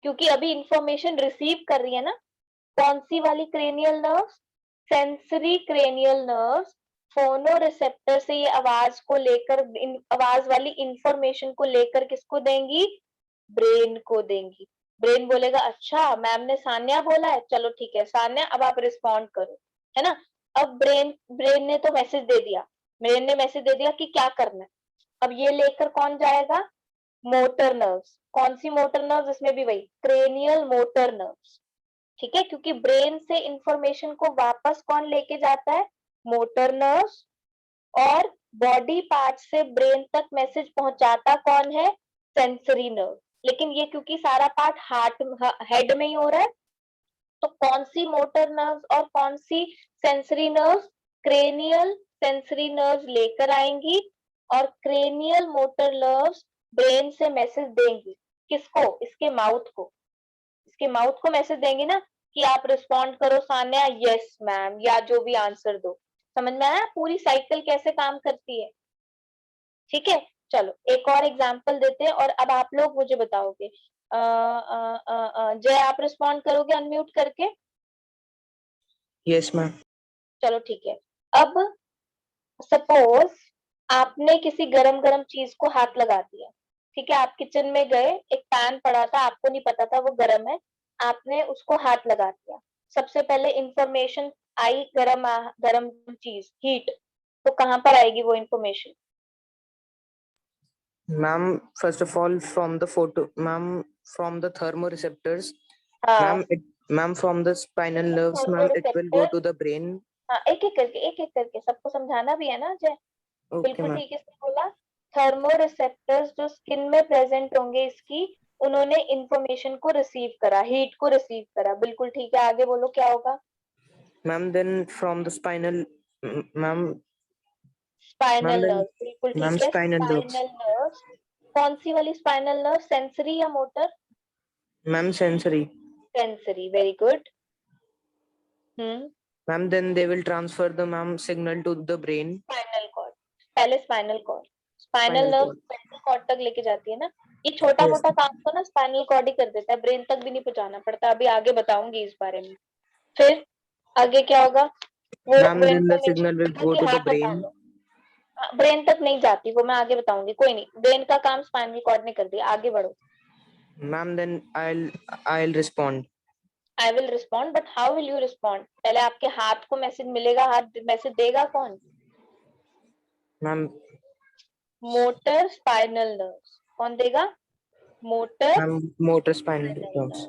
क्योंकि अभी इंफॉर्मेशन रिसीव कर रही है ना। कौन सी वाली cranial nerves? Sensory cranial nerves फोनो रिसेप्टर से ये आवाज को लेकर, आवाज वाली इंफॉर्मेशन को लेकर किसको देंगी? ब्रेन को देंगी। ब्रेन बोलेगा अच्छा मैम ने सान्या बोला है, चलो ठीक है सान्या अब आप रिस्पॉन्ड करो, है ना? अब ब्रेन ने तो मैसेज दे दिया, ब्रेन ने मैसेज दे दिया कि क्या करना है। अब ये लेकर कौन जाएगा? Motor nerves. कौन सी मोटर नर्व्स? इसमें भी वही क्रेनियल मोटर नर्व्स, ठीक है? क्योंकि ब्रेन से इंफॉर्मेशन को वापस कौन लेके जाता है? Motor nerves. और बॉडी पार्ट से ब्रेन तक मैसेज पहुंचाता कौन है? Sensory nerve. लेकिन ये क्योंकि सारा पार्ट हेड में ही हो रहा है, तो कौन सी मोटर नर्व्स और कौन सी sensory nerves? Cranial sensory nerves लेकर आएंगी और क्रेनियल मोटर नर्व्स ब्रेन से मैसेज देंगी। किसको? इसके माउथ को। इसके माउथ को मैसेज देंगी ना कि आप रिस्पॉन्ड करो सान्या, यस मैम, या जो भी आंसर दो। समझ में आया पूरी साइकिल कैसे काम करती है? ठीक है, चलो एक और एग्जांपल देते हैं और अब आप लोग मुझे बताओगे। जय आप रिस्पॉन्ड करोगे अनम्यूट करके?
Yes ma'am.
चलो ठीक है। अब सपोज आपने किसी गरम गरम चीज को हाथ लगा दिया, ठीक है? आप किचन में गए, एक पैन पड़ा था, आपको नहीं पता था वो गरम है, आपने उसको हाथ लगा दिया। सबसे पहले इंफॉर्मेशन आई गरम गरम चीज, हीट, तो कहाँ पर आएगी वो information?
Ma'am, first of all, from the from the thermoreceptors,
हाँ
ma'am, from the spinal nerves, ma'am, it will go to the brain.
हाँ, एक एक करके सबको समझाना भी है ना जय।
Okay,
बिल्कुल
ma'am.
ठीक है, इसने बोला थर्मोरिसेप्टर्स जो स्किन में प्रेजेंट होंगे इसकी, उन्होंने इंफॉर्मेशन को रिसीव करा, हीट को रिसीव करा। बिल्कुल ठीक है, आगे बोलो क्या होगा?
Ma'am, then from the spinal, ma'am,
spinal
then,
nerve, बिल्कुल
ma'am,
ठीक है,
spinal nerves.
Spinal nerve. कौन सी वाली स्पाइनल नर्व? सेंसरी या motor?
Ma'am, sensory.
Sensory, very good.
Ma'am, then they will transfer the signal to the brain.
Spinal cord, पहले spinal cord, spinal
Spinal
nerve
cord.
Spinal cord तक लेके जाती है ना। ये छोटा
Yes.
मोटा काम तो ना स्पाइनल कॉर्ड ही कर देता है, ब्रेन तक भी नहीं पहुंचाना पड़ता। अभी आगे बताऊंगी इस बारे में। फिर आगे क्या होगा? वो
Ma'am, then the
information
signal will go to the brain.
Brain तक नहीं जाती, वो मैं आगे बताऊंगी, कोई नहीं। ब्रेन का काम स्पाइनल कॉर्ड ने कर दिया, आगे बढ़ो।
Ma'am, then I'll respond.
I will respond, but how will you respond? पहले आपके हाथ को मैसेज मिलेगा, हाथ मैसेज देगा कौन?
Ma'am,
motor spinal nerves. कौन देगा? Motor
motor spinal nerves.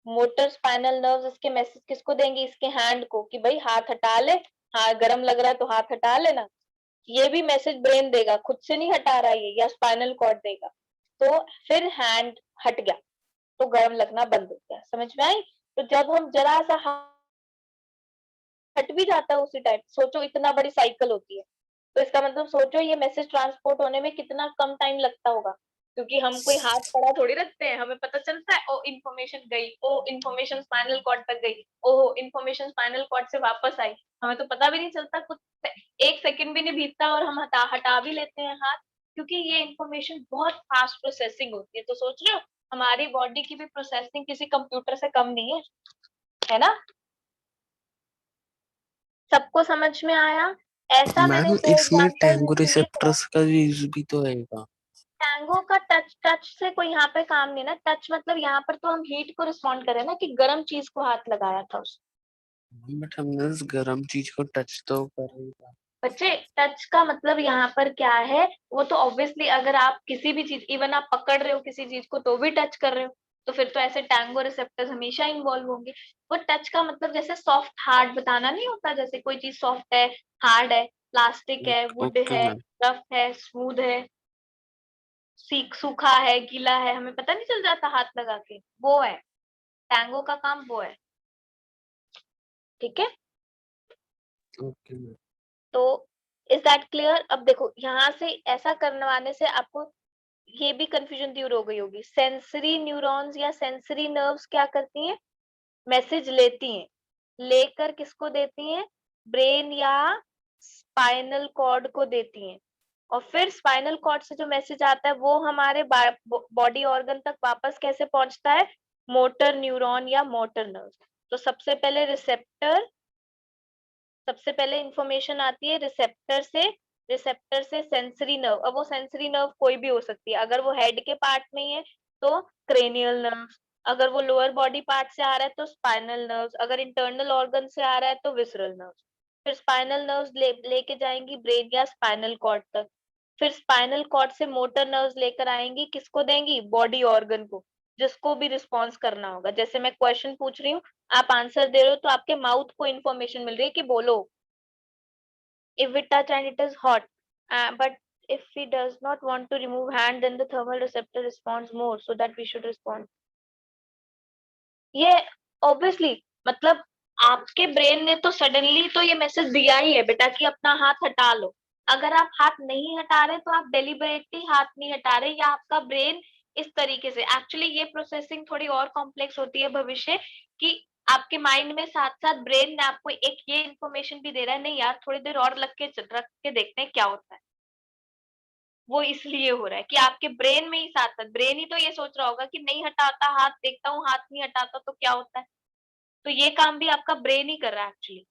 Motor spinal nerves इसके मैसेज किसको देंगे? इसके हैंड को, कि भाई हाथ हटा ले, हाँ गरम लग रहा है तो हाथ हटा लेना। ये भी मैसेज ब्रेन देगा, खुद से नहीं हटा रहा है या स्पाइनल कॉर्ड देगा। तो फिर हैंड हट गया तो गरम लगना बंद हो गया। समझ में आई? तो जब हम जरा सा हट भी जाता है उसी टाइम, सोचो इतना बड़ी साइकिल होती है, तो इसका मतलब सोचो ये मैसेज ट्रांसपोर्ट होने में कितना कम टाइम लगता होगा। क्योंकि हम कोई हाथ पड़ा थोड़ी रखते हैं, हमें पता चलता है ओ इन्फॉर्मेशन गई, ओ इन्फॉर्मेशन स्पाइनल कॉर्ड तक गई, ओ इन्फॉर्मेशन स्पाइनल कॉर्ड से वापस आई, हमें तो पता भी नहीं चलता, कुछ एक सेकंड भी नहीं बीतता और हम हटा भी लेते हैं हाथ, क्योंकि ये इन्फॉर्मेशन बहुत फास्ट प्रोसेसिंग होती है। तो सोच रहे हो हमारी बॉडी की भी प्रोसेसिंग किसी कंप्यूटर से कम नहीं है ना? सबको समझ में आया? ऐसा मैंने
मैम
2
इसमें
एग्जांपल
टैंगो
इसलिए करा।
रिसेप्टर्स का यूज भी तो आएगा।
टैंगो का टच से कोई यहाँ पे काम नहीं ना। टच मतलब यहाँ पर तो हम हीट को रिस्पॉन्ड करें ना, कि गर्म चीज को हाथ लगाया था उसने।
बट हमने उस गर्म चीज को टच तो कर ही था।
बच्चे टच का मतलब यहाँ पर क्या है, वो तो ऑब्वियसली अगर आप किसी भी चीज, इवन आप पकड़ रहे हो किसी चीज को तो भी टच कर रहे हो, तो फिर तो ऐसे टैंगो रिसेप्टर्स हमेशा इन्वॉल्व होंगे। वो टच का मतलब जैसे सॉफ्ट हार्ड बताना नहीं होता, जैसे कोई चीज सॉफ्ट है, हार्ड है, प्लास्टिक है, वुड
ओके
है,
मैम।
रफ है, स्मूथ है, सूखा है, गीला है, हमें पता नहीं चल जाता हाथ लगा के, वो है टैंगो का काम, वो है। ठीक है,
ओके मैम।
तो इज दैट क्लियर? अब देखो यहाँ से ऐसा करवाने से आपको ये भी कंफ्यूजन दूर हो गई होगी। सेंसरी न्यूरॉन्स या सेंसरी नर्व्स क्या करती हैं? मैसेज लेती हैं, लेकर किसको देती हैं? ब्रेन या स्पाइनल कॉर्ड को देती हैं, और फिर स्पाइनल कॉर्ड से जो मैसेज आता है वो हमारे बॉडी ऑर्गन तक वापस कैसे पहुंचता है? मोटर न्यूरॉन या मोटर नर्व। तो सबसे पहले रिसेप्टर, सबसे पहले इंफॉर्मेशन आती है रिसेप्टर से, रिसेप्टर से सेंसरी नर्व। अब वो सेंसरी नर्व कोई भी हो सकती है, अगर वो हेड के पार्ट में ही है तो क्रेनियल नर्व, अगर वो लोअर बॉडी पार्ट से आ रहा है तो स्पाइनल नर्व, अगर इंटरनल ऑर्गन से आ रहा है तो विसरल नर्व। फिर स्पाइनल नर्व्स लेके जाएंगी ब्रेन या स्पाइनल कॉर्ड तक, फिर स्पाइनल कॉर्ड से मोटर नर्व्स लेकर आएंगी, किसको देंगी? बॉडी ऑर्गन को, जिसको भी रिस्पॉन्स करना होगा। जैसे मैं क्वेश्चन पूछ रही हूँ, आप आंसर दे रहे हो, तो आपके माउथ को इन्फॉर्मेशन मिल रही है कि बोलो। If we touch and it is hot, but if he does not want to remove hand, then the thermal receptor responds more, so that we should respond. ये obviously मतलब आपके ब्रेन ने तो सडनली तो ये मैसेज दिया ही है बेटा कि अपना हाथ हटा लो। अगर आप हाथ नहीं हटा रहे तो आप डेलिबरेटली हाथ नहीं हटा रहे, या आपका ब्रेन इस तरीके से, एक्चुअली ये प्रोसेसिंग थोड़ी और कॉम्प्लेक्स होती है भविष्य की। आपके माइंड में साथ साथ ब्रेन ने आपको एक ये इन्फॉर्मेशन भी दे रहा है, नहीं यार थोड़ी देर और रख के देखते हैं क्या होता है। वो इसलिए हो रहा है कि आपके ब्रेन में ही साथ साथ ब्रेन ही तो ये सोच रहा होगा कि नहीं हटाता हाथ, देखता हूँ हाथ नहीं हटाता तो क्या होता है। तो ये काम भी आपका ब्रेन ही कर रहा है एक्चुअली।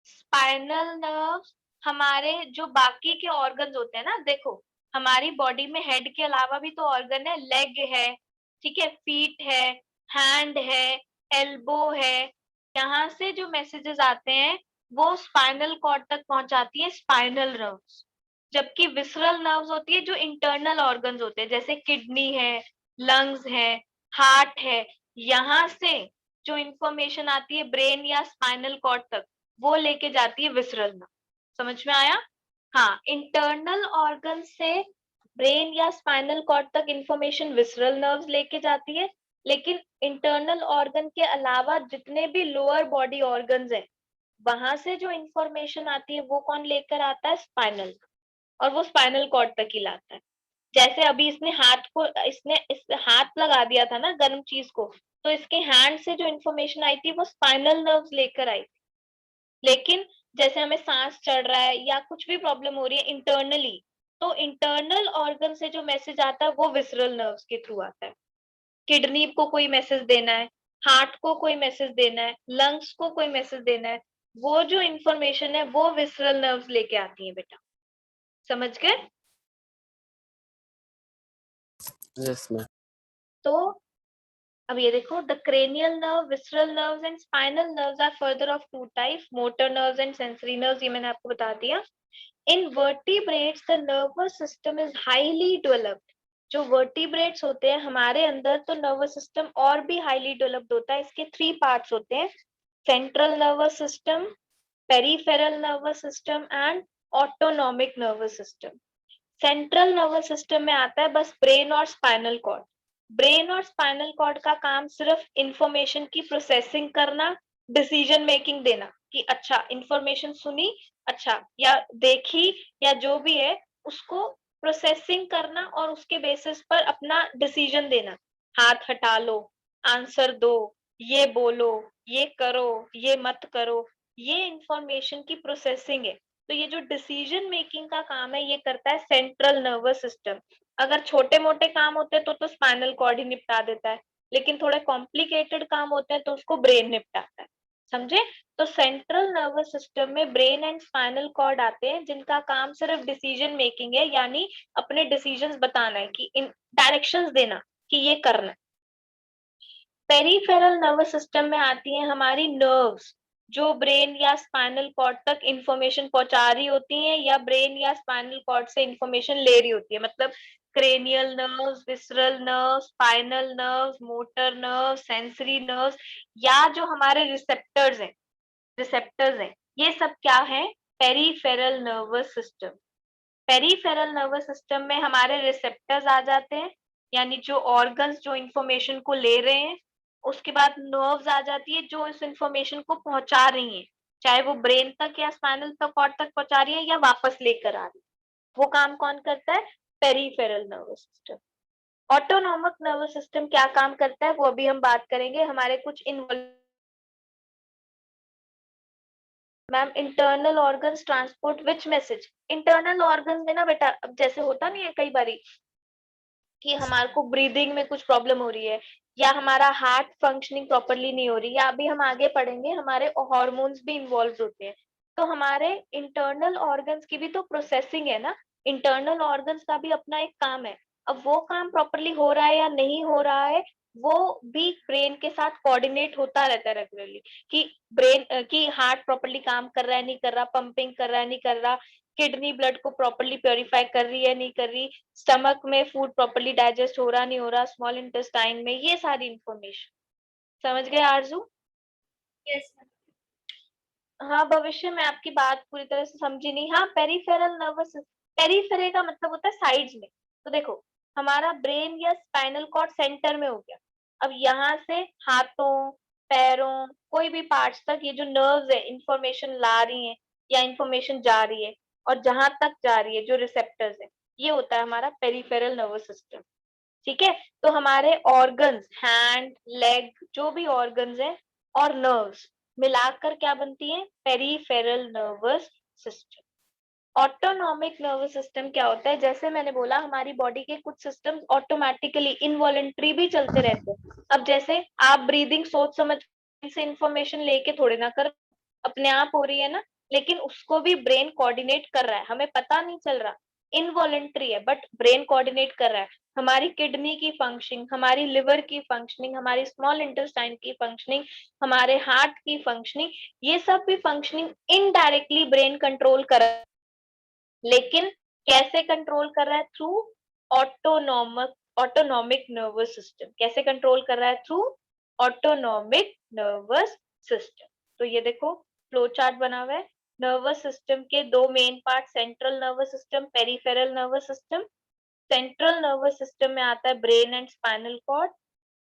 स्पाइनल नर्व्स हमारे जो बाकी के ऑर्गन्स होते हैं ना, देखो हमारी बॉडी में हेड के अलावा भी तो ऑर्गन है, लेग है, ठीक है, फीट है, हैंड है, एल्बो है। यहाँ से जो मैसेजेस आते हैं वो स्पाइनल कॉर्ड तक पहुंचाती है स्पाइनल नर्व्स, जबकि विसरल नर्व्स होती है जो इंटरनल ऑर्गन्स होते हैं, जैसे किडनी है, लंग्स है, हार्ट है। यहाँ से जो इंफॉर्मेशन आती है ब्रेन या स्पाइनल कॉर्ड तक, वो लेके जाती है विसरल नर्व। समझ में आया? हाँ, इंटरनल ऑर्गन से ब्रेन या स्पाइनल कॉर्ड तक इंफॉर्मेशन विसरल नर्व्स लेके जाती है, लेकिन इंटरनल ऑर्गन के अलावा जितने भी लोअर बॉडी ऑर्गन्स हैं वहां से जो इंफॉर्मेशन आती है वो कौन लेकर आता है? स्पाइनल, और वो स्पाइनल कॉर्ड तक ही लाता है। जैसे अभी इसने इस हाथ लगा दिया था ना गर्म चीज को, तो इसके हैंड से जो इंफॉर्मेशन आई थी वो स्पाइनल नर्व्स लेकर आई थी। लेकिन जैसे हमें सांस चढ़ रहा है या कुछ भी प्रॉब्लम हो रही है इंटरनली, तो इंटरनल ऑर्गन से जो मैसेज आता है वो विसरल नर्व्स के थ्रू आता है। किडनी को कोई मैसेज देना है, हार्ट को कोई मैसेज देना है, लंग्स को कोई मैसेज देना है, वो जो इंफॉर्मेशन है वो विसरल नर्व्स लेके आती है बेटा। समझ गए?
Yes ma'am.
तो अब ये देखो, the cranial nerve, visceral nerves and spinal nerves are further of two types, motor nerves and sensory nerves, ये मैंने आपको बता दिया। In vertebrates the nervous system is highly developed. जो वर्टिब्रेट्स होते हैं हमारे अंदर, तो नर्वस सिस्टम और भी हाईली डेवलप्ड होता है। इसके 3 पार्ट्स होते हैं, central nervous system, peripheral nervous system and autonomic nervous system. Central nervous system में आता है बस ब्रेन और स्पाइनल कॉर्ड। ब्रेन और स्पाइनल कॉर्ड का काम सिर्फ इंफॉर्मेशन की प्रोसेसिंग करना, डिसीजन मेकिंग देना कि अच्छा इंफॉर्मेशन सुनी, अच्छा या देखी, या जो भी है उसको प्रोसेसिंग करना और उसके बेसिस पर अपना डिसीजन देना, हाथ हटा लो, आंसर दो, ये बोलो, ये करो, ये मत करो, ये इंफॉर्मेशन की प्रोसेसिंग है। तो ये जो डिसीजन मेकिंग का काम है ये करता है सेंट्रल नर्वस सिस्टम। अगर छोटे मोटे काम होते हैं तो स्पाइनल कॉर्ड ही निपटा देता है, लेकिन थोड़े कॉम्प्लिकेटेड काम होते हैं तो उसको ब्रेन निपटाता है, समझे? तो सेंट्रल नर्वस सिस्टम में ब्रेन एंड स्पाइनल कॉर्ड आते हैं जिनका काम सिर्फ डिसीजन मेकिंग है, यानी अपने डिसीजंस बताना है कि इन डायरेक्शंस देना कि ये करना है। पेरिफेरल नर्वस सिस्टम में आती हैं हमारी नर्व्स, जो ब्रेन या स्पाइनल कॉर्ड तक इंफॉर्मेशन पहुंचा रही होती हैं या ब्रेन या स्पाइनल कॉर्ड से इंफॉर्मेशन ले रही होती है। मतलब cranial nerves, visceral nerves, spinal nerves, motor nerves, sensory nerves, या जो हमारे रिसेप्टर्स हैं, ये सब क्या है? Peripheral nervous system. Peripheral nervous system में हमारे रिसेप्टर्स आ जाते हैं, यानी जो ऑर्गन्स जो इंफॉर्मेशन को ले रहे हैं। उसके बाद नर्व्स आ जाती है जो इस इंफॉर्मेशन को पहुंचा रही है, चाहे वो ब्रेन तक या स्पाइनल तक कॉर्ड तक पहुंचा रही है या वापस लेकर आ रही है। वो काम कौन करता है? Peripheral nervous system. Autonomic nervous system क्या काम करता है वो अभी हम बात करेंगे। हमारे कुछ मैम, इंटरनल ऑर्गन्स ट्रांसपोर्ट विच मैसेज? इंटरनल ऑर्गन्स में ना बेटा, अब जैसे होता नहीं है कई बारी कि हमारे को ब्रीदिंग में कुछ प्रॉब्लम हो रही है या हमारा हार्ट फंक्शनिंग प्रॉपरली नहीं हो रही, या अभी हम आगे पढ़ेंगे हमारे हार्मोन्स भी इन्वॉल्व होते हैं। तो हमारे इंटरनल ऑर्गन्स की भी तो प्रोसेसिंग है ना, इंटरनल ऑर्गन्स का भी अपना एक काम है। अब वो काम प्रॉपरली हो रहा है या नहीं हो रहा है, वो भी ब्रेन के साथ कोऑर्डिनेट होता रहता है रेगुलरली, कि ब्रेन की हार्ट प्रॉपरली काम कर रहा है नहीं कर रहा, पंपिंग कर रहा है नहीं कर रहा, किडनी ब्लड को प्रॉपरली प्योरीफाई कर रही है नहीं कर रही, स्टमक में फूड प्रॉपरली डाइजेस्ट हो रहा नहीं हो रहा, स्मॉल इंटेस्टाइन में, ये सारी इंफॉर्मेशन। समझ गए आरजू?
यस
हाँ, भविष्य में आपकी बात पूरी तरह से समझी नहीं। हाँ, पेरिफेरल नर्वस, पेरिफेरे का मतलब होता है साइड्स में। तो देखो, हमारा ब्रेन या स्पाइनल कॉर्ड सेंटर में हो गया। अब यहाँ से हाथों, पैरों, कोई भी पार्ट्स तक ये जो नर्व्स है इंफॉर्मेशन ला रही है या इंफॉर्मेशन जा रही है, और जहां तक जा रही है जो रिसेप्टर्स है, ये होता है हमारा पेरिफेरल नर्वस सिस्टम। ठीक है? तो हमारे ऑर्गन्स, हैंड, लेग, जो भी ऑर्गन्स है और नर्व्स मिलाकर क्या बनती है? Peripheral nervous system. Autonomic nervous system क्या होता है? जैसे मैंने बोला, हमारी बॉडी के कुछ सिस्टम्स ऑटोमेटिकली इनवॉलंटरी भी चलते रहते हैं। अब जैसे आप ब्रीदिंग सोच समझ से इंफॉर्मेशन लेके थोड़े ना कर, अपने आप हो रही है ना, लेकिन उसको भी ब्रेन कोऑर्डिनेट कर रहा है, हमें पता नहीं चल रहा, इनवॉलंटरी है बट ब्रेन कोऑर्डिनेट कर रहा है। हमारी किडनी की फंक्शनिंग, हमारी लिवर की फंक्शनिंग, हमारी स्मॉल इंटेस्टाइन की फंक्शनिंग, हमारे हार्ट की फंक्शनिंग, ये सब भी फंक्शनिंग इनडायरेक्टली ब्रेन कंट्रोल कर रहा है। लेकिन कैसे कंट्रोल कर रहा है? Through autonomic nervous system. कैसे कंट्रोल कर रहा है? Through autonomic nervous system. तो ये देखो, फ्लो चार्ट बना हुआ है। नर्वस सिस्टम के दो main part, central nervous system, peripheral nervous system. Central nervous system में आता है brain and spinal cord.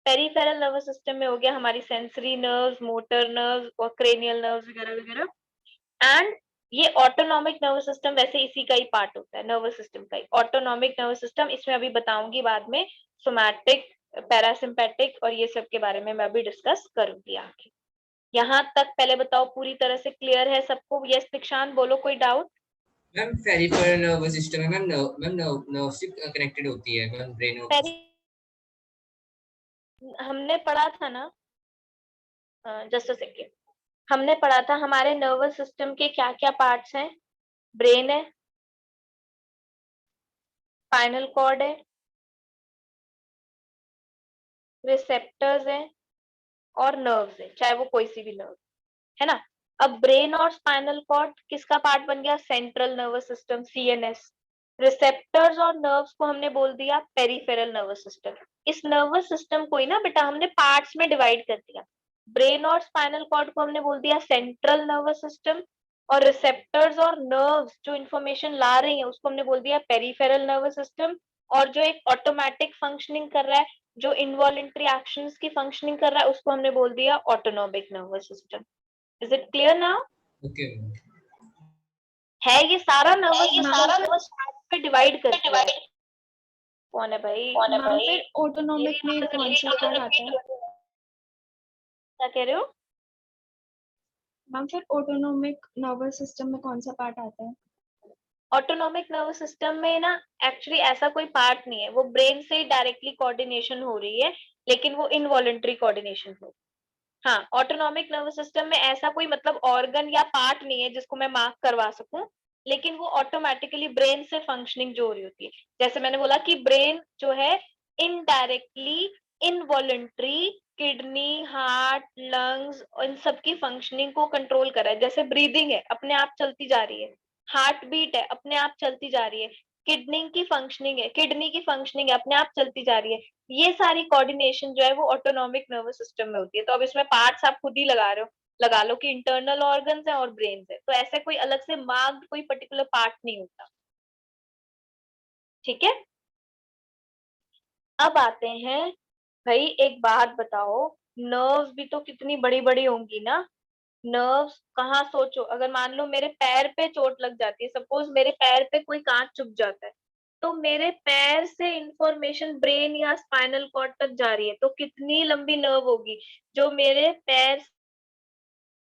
Peripheral nervous system में हो गया हमारी सेंसरी नर्व्स, मोटर नर्व्स और क्रेनियल नर्व्स वगैरह वगैरह। एंड ये ऑटोनॉमिक नर्वस सिस्टम वैसे इसी का ही पार्ट होता है, नर्वस सिस्टम का ही ऑटोनॉमिक नर्वस सिस्टम। इसमें अभी बताऊंगी बाद में, सोमैटिक, पैरासिम्पैटिक और ये सब के बारे में मैं अभी डिस्कस करूंगी आगे। यहाँ तक पहले बताओ पूरी तरह से क्लियर है सबको? यस दीक्षांत, बोलो, कोई doubt?
Ma'am peripheral nervous system है मैम, नर्व से कनेक्टेड होती है मैम, ब्रेन और
हमने पढ़ा था ना, जस्ट अ सेकेंड, हमने पढ़ा था हमारे नर्वस सिस्टम के क्या क्या पार्ट्स हैं। ब्रेन है, स्पाइनल कॉर्ड है, रिसेप्टर्स है और नर्व्स है, चाहे वो कोई सी भी नर्व है ना। अब ब्रेन और स्पाइनल कॉर्ड किसका पार्ट बन गया? Central nervous system, CNS. Receptors और नर्व्स को हमने बोल दिया पेरिफेरल नर्वस सिस्टम। इस नर्वस सिस्टम को ही ना बेटा हमने पार्ट्स में डिवाइड कर दिया। ब्रेन और स्पाइनल कॉर्ड को हमने बोल दिया सेंट्रल नर्वस सिस्टम, और रिसेप्टर्स और नर्व्स जो इंफॉर्मेशन ला रही है उसको हमने बोल दिया पेरिफेरल नर्वस सिस्टम। और जो एक ऑटोमेटिक फंक्शनिंग कर रहा है, जो इनवॉलेंट्री एक्शंस की फंक्शनिंग कर रहा है, उसको हमने बोल दिया autonomic nervous system. Is it clear now?
Okay
है ये सारा नर्वस में डिवाइड करती है। कौन है भाई?
मैम फिर ऑटोनॉमिक में कौन सा पार्ट आता है?
क्या कह रहे हो?
मैम फिर ऑटोनॉमिक नर्वस सिस्टम में कौन सा पार्ट आता है?
ऑटोनॉमिक नर्वस सिस्टम में ना एक्चुअली ऐसा कोई पार्ट नहीं है, वो ब्रेन से ही डायरेक्टली कोऑर्डिनेशन हो रही है, लेकिन वो इनवॉलंटरी कोऑर्डिनेशन हो। हाँ, ऑटोनॉमिक नर्वस सिस्टम में ऐसा कोई मतलब ऑर्गन या पार्ट नहीं है जिसको मैं मार्क करवा सकूं, लेकिन वो ऑटोमेटिकली ब्रेन से फंक्शनिंग जो हो रही होती है। जैसे मैंने बोला कि ब्रेन जो है indirectly involuntary kidney, heart, lungs, इन सब की फंक्शनिंग को कंट्रोल कर रहा है। जैसे ब्रीदिंग है, अपने आप चलती जा रही है, हार्ट बीट है, अपने आप चलती जा रही है, किडनी की फंक्शनिंग है, अपने आप चलती जा रही है। ये सारी कोऑर्डिनेशन जो है वो ऑटोनॉमिक नर्वस सिस्टम में होती है। तो अब इसमें पार्ट्स आप खुद ही लगा रहे हो, लगा लो कि इंटरनल ऑर्गन्स है और ब्रेन है, तो ऐसे कोई अलग से मार्क्ड कोई पर्टिकुलर पार्ट नहीं होता। ठीक है, अब आते हैं भाई, एक बात बताओ, नर्व्स भी तो कितनी बड़ी बड़ी होंगी ना। नर्व्स कहाँ, सोचो, अगर मान लो मेरे पैर पे चोट लग जाती है, सपोज मेरे पैर पे कोई कांच चुभ जाता है, तो मेरे पैर से इंफॉर्मेशन ब्रेन या स्पाइनल कॉर्ड तक जा रही है, तो कितनी लंबी नर्व होगी जो मेरे पैर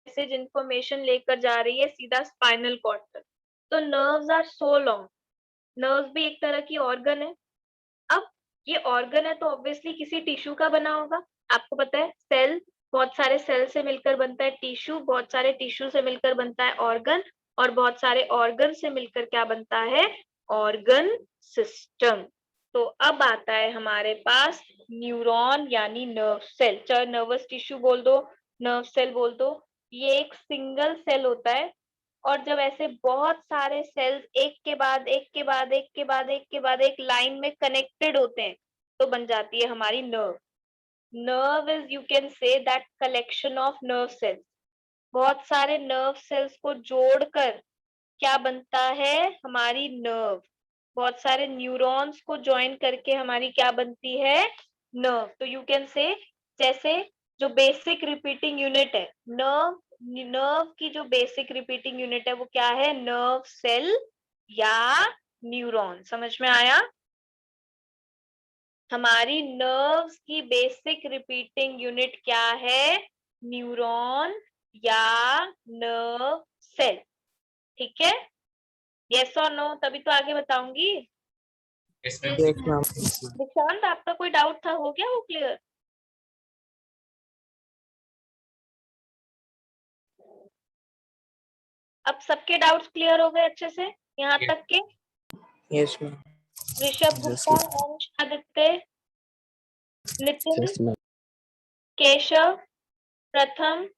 से इंफॉर्मेशन लेकर जा रही है सीधा स्पाइनल कॉर्ड तक। तो nerves are so long. Nerves भी एक तरह की ऑर्गन है। अब ये ऑर्गन है तो ऑब्वियसली किसी टिश्यू का बना होगा। आपको पता है सेल, बहुत सारे सेल से मिलकर बनता है टिश्यू, बहुत सारे टिश्यू से मिलकर बनता है ऑर्गन, और बहुत सारे ऑर्गन से मिलकर क्या बनता है? Organ system. तो अब आता है हमारे पास न्यूरॉन यानी नर्व सेल, चाहे नर्वस टिश्यू बोल दो, नर्व सेल बोल दो। ये एक सिंगल सेल होता है, और जब ऐसे बहुत सारे सेल्स एक के बाद एक के बाद एक के बाद एक के बाद एक लाइन में कनेक्टेड होते हैं, तो बन जाती है हमारी nerve. Nerve is, you can say that collection of nerve cells. बहुत सारे नर्व सेल्स को जोड़कर क्या बनता है? हमारी नर्व। बहुत सारे न्यूरॉन्स को ज्वाइन करके हमारी क्या बनती है? नर्व। तो यू कैन से, जैसे जो बेसिक रिपीटिंग यूनिट है, नर्व की जो बेसिक रिपीटिंग यूनिट है वो क्या है? नर्व सेल या न्यूरॉन। समझ में आया? हमारी नर्व्स की बेसिक रिपीटिंग यूनिट क्या है? न्यूरॉन या नर्व सेल। ठीक है, यस और नो? तभी तो आगे बताऊंगी।
Yes ma'am.
Yes, ma'am.
दीक्षांत, आपका कोई डाउट था, हो गया वो क्लियर? अब सबके डाउट्स क्लियर हो गए अच्छे से यहाँ
Yes.
तक के?
Yes, ma'am.
ऋषभ गुप्ता, अंश, आदित्य, नितिन,
Yes, ma'am.
केशव, प्रथम।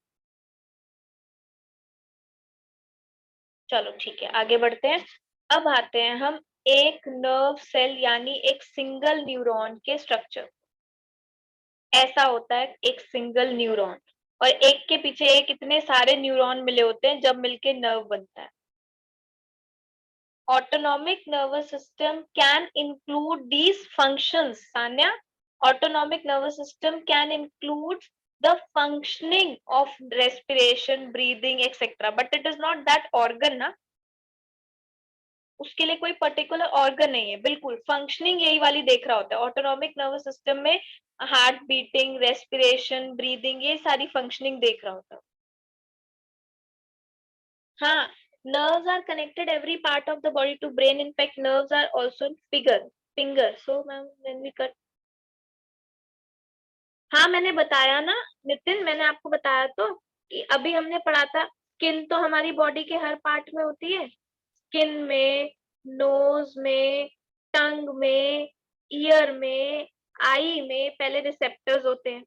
चलो ठीक है, आगे बढ़ते हैं। अब आते हैं हम एक नर्व सेल यानी एक सिंगल न्यूरॉन के स्ट्रक्चर। ऐसा होता है एक सिंगल न्यूरॉन, और एक के पीछे एक इतने सारे न्यूरॉन मिले होते हैं जब मिलके नर्व बनता है। Autonomic nervous system can include these functions. Sanya, autonomic nervous system can include the functioning of respiration, breathing, etc. But it is not that organ ना, उसके लिए कोई पर्टिकुलर ऑर्गन नहीं है, बिल्कुल फंक्शनिंग यही वाली देख रहा होता है। ऑटोनॉमिक नर्वस सिस्टम में हार्ट बीटिंग, रेस्पिरेशन, ब्रीदिंग, ये सारी फंक्शनिंग देख रहा होता है। हाँ, nerves are connected every part of the body to brain. In fact, nerves are also in finger. So ma'am, when we cut, हाँ मैंने बताया ना नितिन, मैंने आपको बताया तो कि अभी हमने पढ़ा था स्किन तो हमारी बॉडी के हर पार्ट में होती है। स्किन में, नोज में, टंग में, ईयर में, आई में पहले रिसेप्टर्स होते हैं।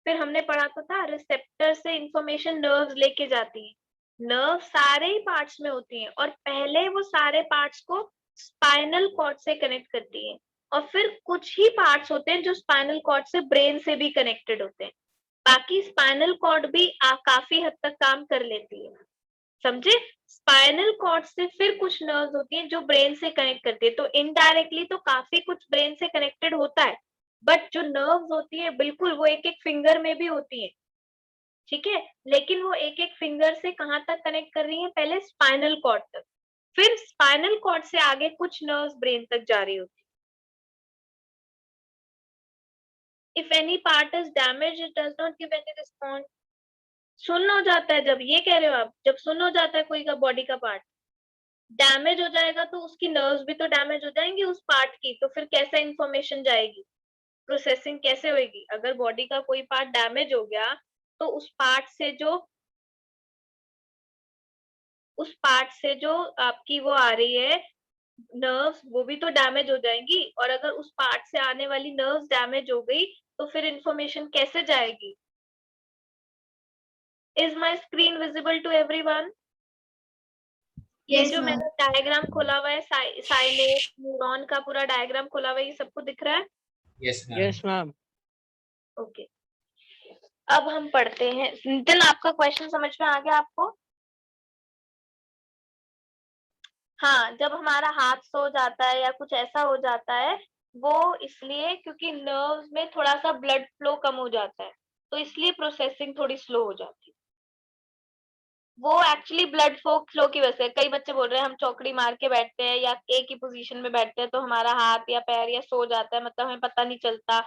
फिर हमने पढ़ा तो था रिसेप्टर से इंफॉर्मेशन नर्व्स लेके जाती है। नर्व सारे ही पार्ट्स में होती हैं, और पहले वो सारे पार्ट्स को स्पाइनल कॉर्ड से कनेक्ट करती है, और फिर कुछ ही पार्ट्स होते हैं जो स्पाइनल कॉर्ड से ब्रेन से भी कनेक्टेड होते हैं। बाकी स्पाइनल कॉर्ड भी काफी हद तक काम कर लेती है, समझे? स्पाइनल कॉर्ड से फिर कुछ नर्व्स होती हैं जो ब्रेन से कनेक्ट करती है, तो इनडायरेक्टली तो काफी कुछ ब्रेन से कनेक्टेड होता है, बट जो नर्व्स होती है बिल्कुल वो एक एक फिंगर में भी होती है। ठीक है, लेकिन वो एक एक फिंगर से कहां तक कनेक्ट कर रही है? पहले स्पाइनल कॉर्ड तक। फिर स्पाइनल कॉर्ड से आगे कुछ नर्व्स ब्रेन तक जा रही होती। If any part is damage it does not give any response. सुन्न हो जाता है जब, ये कह रहे हो आप, जब सुन्न हो जाता है कोई का बॉडी का पार्ट डैमेज हो जाएगा तो उसकी नर्व्स भी तो डैमेज हो जाएंगी उस पार्ट की, तो फिर कैसे इंफॉर्मेशन जाएगी, प्रोसेसिंग कैसे होगी? अगर बॉडी का कोई पार्ट डैमेज हो गया तो उस पार्ट से जो आपकी वो आ रही है नर्व्स, वो भी तो डैमेज हो जाएंगी, और अगर उस पार्ट से आने वाली नर्व्स डैमेज हो गई तो फिर इंफॉर्मेशन कैसे जाएगी? Is my screen visible to everyone? ये
Yes,
जो
ma'am.
मैंने डायग्राम खोला हुआ है, साइनेप न्यूरॉन का पूरा डायग्राम खोला हुआ है, ये सबको दिख रहा है?
Yes, ma'am.
Yes, ma'am.
Okay, अब हम पढ़ते हैं। नितिन, आपका क्वेश्चन समझ में आ गया आपको? हाँ, जब हमारा हाथ सो जाता है या कुछ ऐसा हो जाता है, वो इसलिए क्योंकि नर्व्स में थोड़ा सा ब्लड फ्लो कम हो जाता है, तो इसलिए प्रोसेसिंग थोड़ी स्लो हो जाती है। वो एक्चुअली ब्लड फ्लो की वजह से। कई बच्चे बोल रहे हैं हम चौकड़ी मार के बैठते हैं या एक ही पोजीशन में बैठते हैं तो हमारा हाथ या पैर या सो जाता है, मतलब हमें पता नहीं चलता,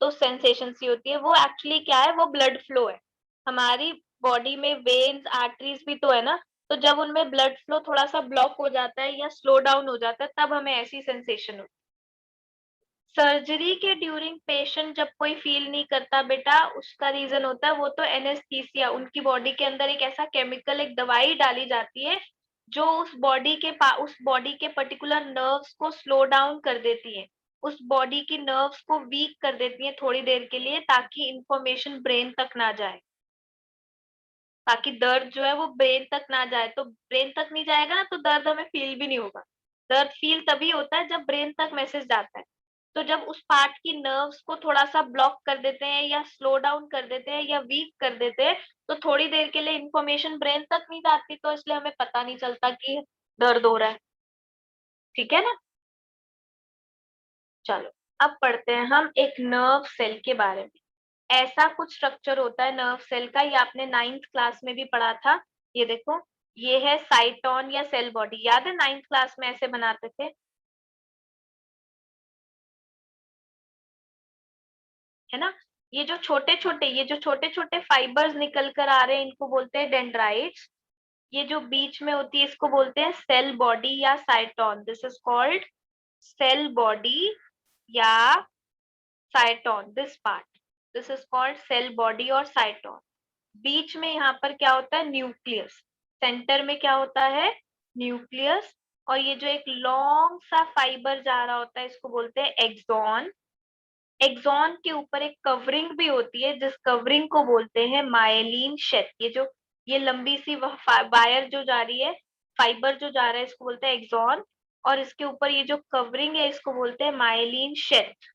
तो सेंसेशन सी होती है। वो एक्चुअली क्या है, वो ब्लड फ्लो है। हमारी बॉडी में वेन्स आर्टरीज भी तो है ना, तो जब उनमें ब्लड फ्लो थोड़ा सा ब्लॉक हो जाता है या स्लो डाउन हो जाता है तब हमें ऐसी सेंसेशन होती है। सर्जरी के ड्यूरिंग पेशेंट जब कोई फील नहीं करता बेटा, उसका रीजन होता है वो तो एनेस्थीसिया, उनकी बॉडी के अंदर एक ऐसा केमिकल, एक दवाई डाली जाती है जो उस बॉडी के पर्टिकुलर नर्व्स को स्लो डाउन कर देती है, उस बॉडी की नर्व्स को वीक कर देती है थोड़ी देर के लिए, ताकि इंफॉर्मेशन ब्रेन तक ना जाए, ताकि दर्द जो है वो ब्रेन तक ना जाए। तो ब्रेन तक नहीं जाएगा ना तो दर्द हमें फील भी नहीं होगा। दर्द फील तभी होता है जब ब्रेन तक मैसेज जाता है। तो जब उस पार्ट की नर्व्स को थोड़ा सा ब्लॉक कर देते हैं या स्लो डाउन कर देते हैं या वीक कर देते हैं, तो थोड़ी देर के लिए इंफॉर्मेशन ब्रेन तक नहीं जाती, तो इसलिए हमें पता नहीं चलता कि दर्द हो रहा है। ठीक है ना? चलो, अब पढ़ते हैं हम एक नर्व सेल के बारे में। ऐसा कुछ स्ट्रक्चर होता है नर्व सेल का, ये आपने 9th क्लास में भी पढ़ा था। ये देखो, ये है साइटोन या सेल बॉडी, याद है 9th क्लास में ऐसे बनाते थे, है ना? ये जो छोटे छोटे फाइबर्स निकल कर आ रहे हैं इनको बोलते हैं डेंड्राइट्स। ये जो बीच में होती है इसको बोलते हैं सेल बॉडी या cyton. This is called cell body या cyton. This is called cell body और साइटोन। बीच में यहाँ पर क्या होता है, न्यूक्लियस। सेंटर में क्या होता है, न्यूक्लियस। और ये जो एक लॉन्ग सा फाइबर जा रहा होता है इसको बोलते हैं एक्सॉन। एक्सॉन के ऊपर एक कवरिंग भी होती है जिस कवरिंग को बोलते हैं मायलिन शेथ। ये लंबी सी वायर जो जा रही है, फाइबर जो जा रहा है, इसको बोलते हैं एक्सॉन। और इसके ऊपर ये जो कवरिंग है इसको बोलते हैं मायलिन शेथ।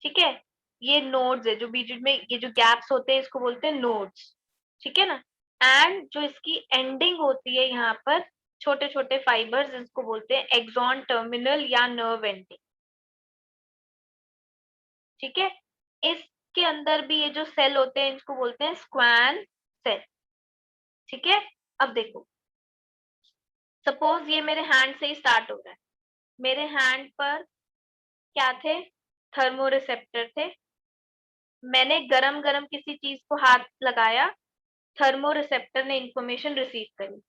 ठीक है? ये नोड्स है जो बीच में ये जो गैप्स होते हैं इसको बोलते हैं नोड्स। ठीक है ना? एंड जो इसकी एंडिंग होती है यहाँ पर छोटे छोटे फाइबर्स, इसको बोलते हैं एक्सॉन टर्मिनल या नर्व एंडिंग। ठीक है? इसके अंदर भी ये जो सेल होते हैं इसको बोलते हैं स्क्वैन सेल। ठीक है? अब देखो, सपोज ये मेरे हैंड से ही स्टार्ट हो रहा है। मेरे हैंड पर क्या थे, थर्मोरिसेप्टर थे। मैंने गरम गरम किसी चीज को हाथ लगाया, थर्मोरिसेप्टर ने इंफॉर्मेशन रिसीव करी।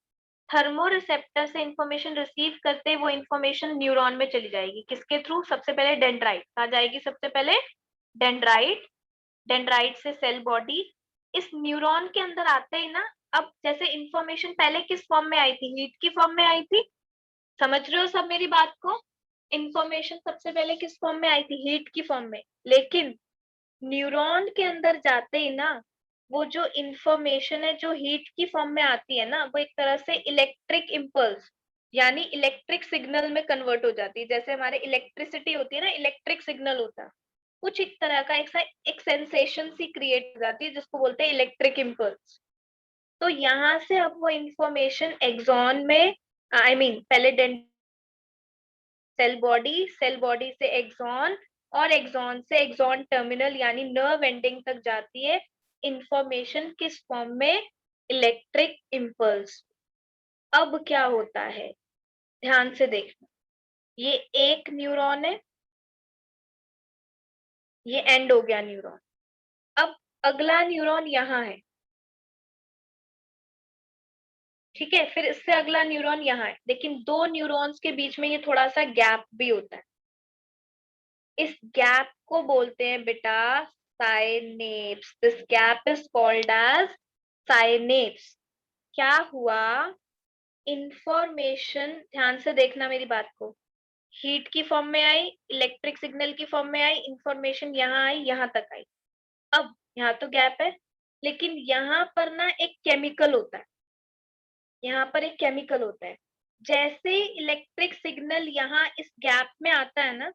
थर्मोरिसेप्टर से इंफॉर्मेशन रिसीव करते वो इंफॉर्मेशन न्यूरॉन में चली जाएगी। किसके थ्रू? सबसे पहले डेंड्राइट। कहाँ जाएगी सबसे पहले? डेंड्राइट। डेंड्राइट से सेल बॉडी। इस न्यूरॉन के अंदर आते ही ना, अब जैसे इंफॉर्मेशन पहले किस फॉर्म में आई थी, हीट की फॉर्म में आई थी। समझ रहे हो सब मेरी बात को? इंफॉर्मेशन सबसे पहले किस फॉर्म में आई थी, हीट की फॉर्म में। लेकिन न्यूरॉन के अंदर जाते ही ना, वो जो इंफॉर्मेशन है जो हीट की फॉर्म में आती है ना, वो एक तरह से इलेक्ट्रिक इम्पल्स यानी इलेक्ट्रिक सिग्नल में कन्वर्ट हो जाती है। जैसे हमारे इलेक्ट्रिसिटी होती है ना, इलेक्ट्रिक सिग्नल होता है, कुछ एक तरह का एक सेंसेशन सी क्रिएट हो जाती है जिसको बोलते हैं इलेक्ट्रिक इम्पल्स। तो यहाँ से अब वो इंफॉर्मेशन एक्सॉन में, पहले सेल बॉडी से एक्सॉन, और एक्सॉन से एक्सॉन टर्मिनल यानी नर्व एंडिंग तक जाती है। इंफॉर्मेशन किस फॉर्म में? Electric impulse. अब क्या होता है, ध्यान से देखना, ये एक न्यूरॉन है, ये एंड हो गया न्यूरॉन। अब अगला न्यूरॉन यहाँ है, ठीक है, फिर इससे अगला न्यूरॉन यहाँ है, लेकिन दो न्यूरॉन्स के बीच में ये थोड़ा सा गैप भी होता है। इस गैप को बोलते हैं बेटा synapse. This gap is called as synapse. क्या हुआ, इंफॉर्मेशन, ध्यान से देखना मेरी बात को, हीट की फॉर्म में आई, इलेक्ट्रिक सिग्नल की फॉर्म में आई, इंफॉर्मेशन यहाँ आई, यहाँ तक आई। अब यहाँ तो गैप है, लेकिन यहाँ पर ना एक केमिकल होता है, यहाँ पर एक केमिकल होता है। जैसे इलेक्ट्रिक सिग्नल यहाँ इस गैप में आता है ना,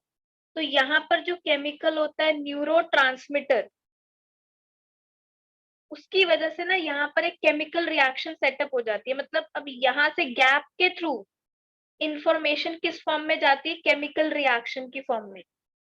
तो यहाँ पर जो केमिकल होता है न्यूरोट्रांसमीटर, उसकी वजह से ना यहाँ पर एक केमिकल रिएक्शन सेटअप हो जाती है। मतलब अब यहाँ से गैप के थ्रू इंफॉर्मेशन किस फॉर्म में जाती है, केमिकल रिएक्शन की फॉर्म में।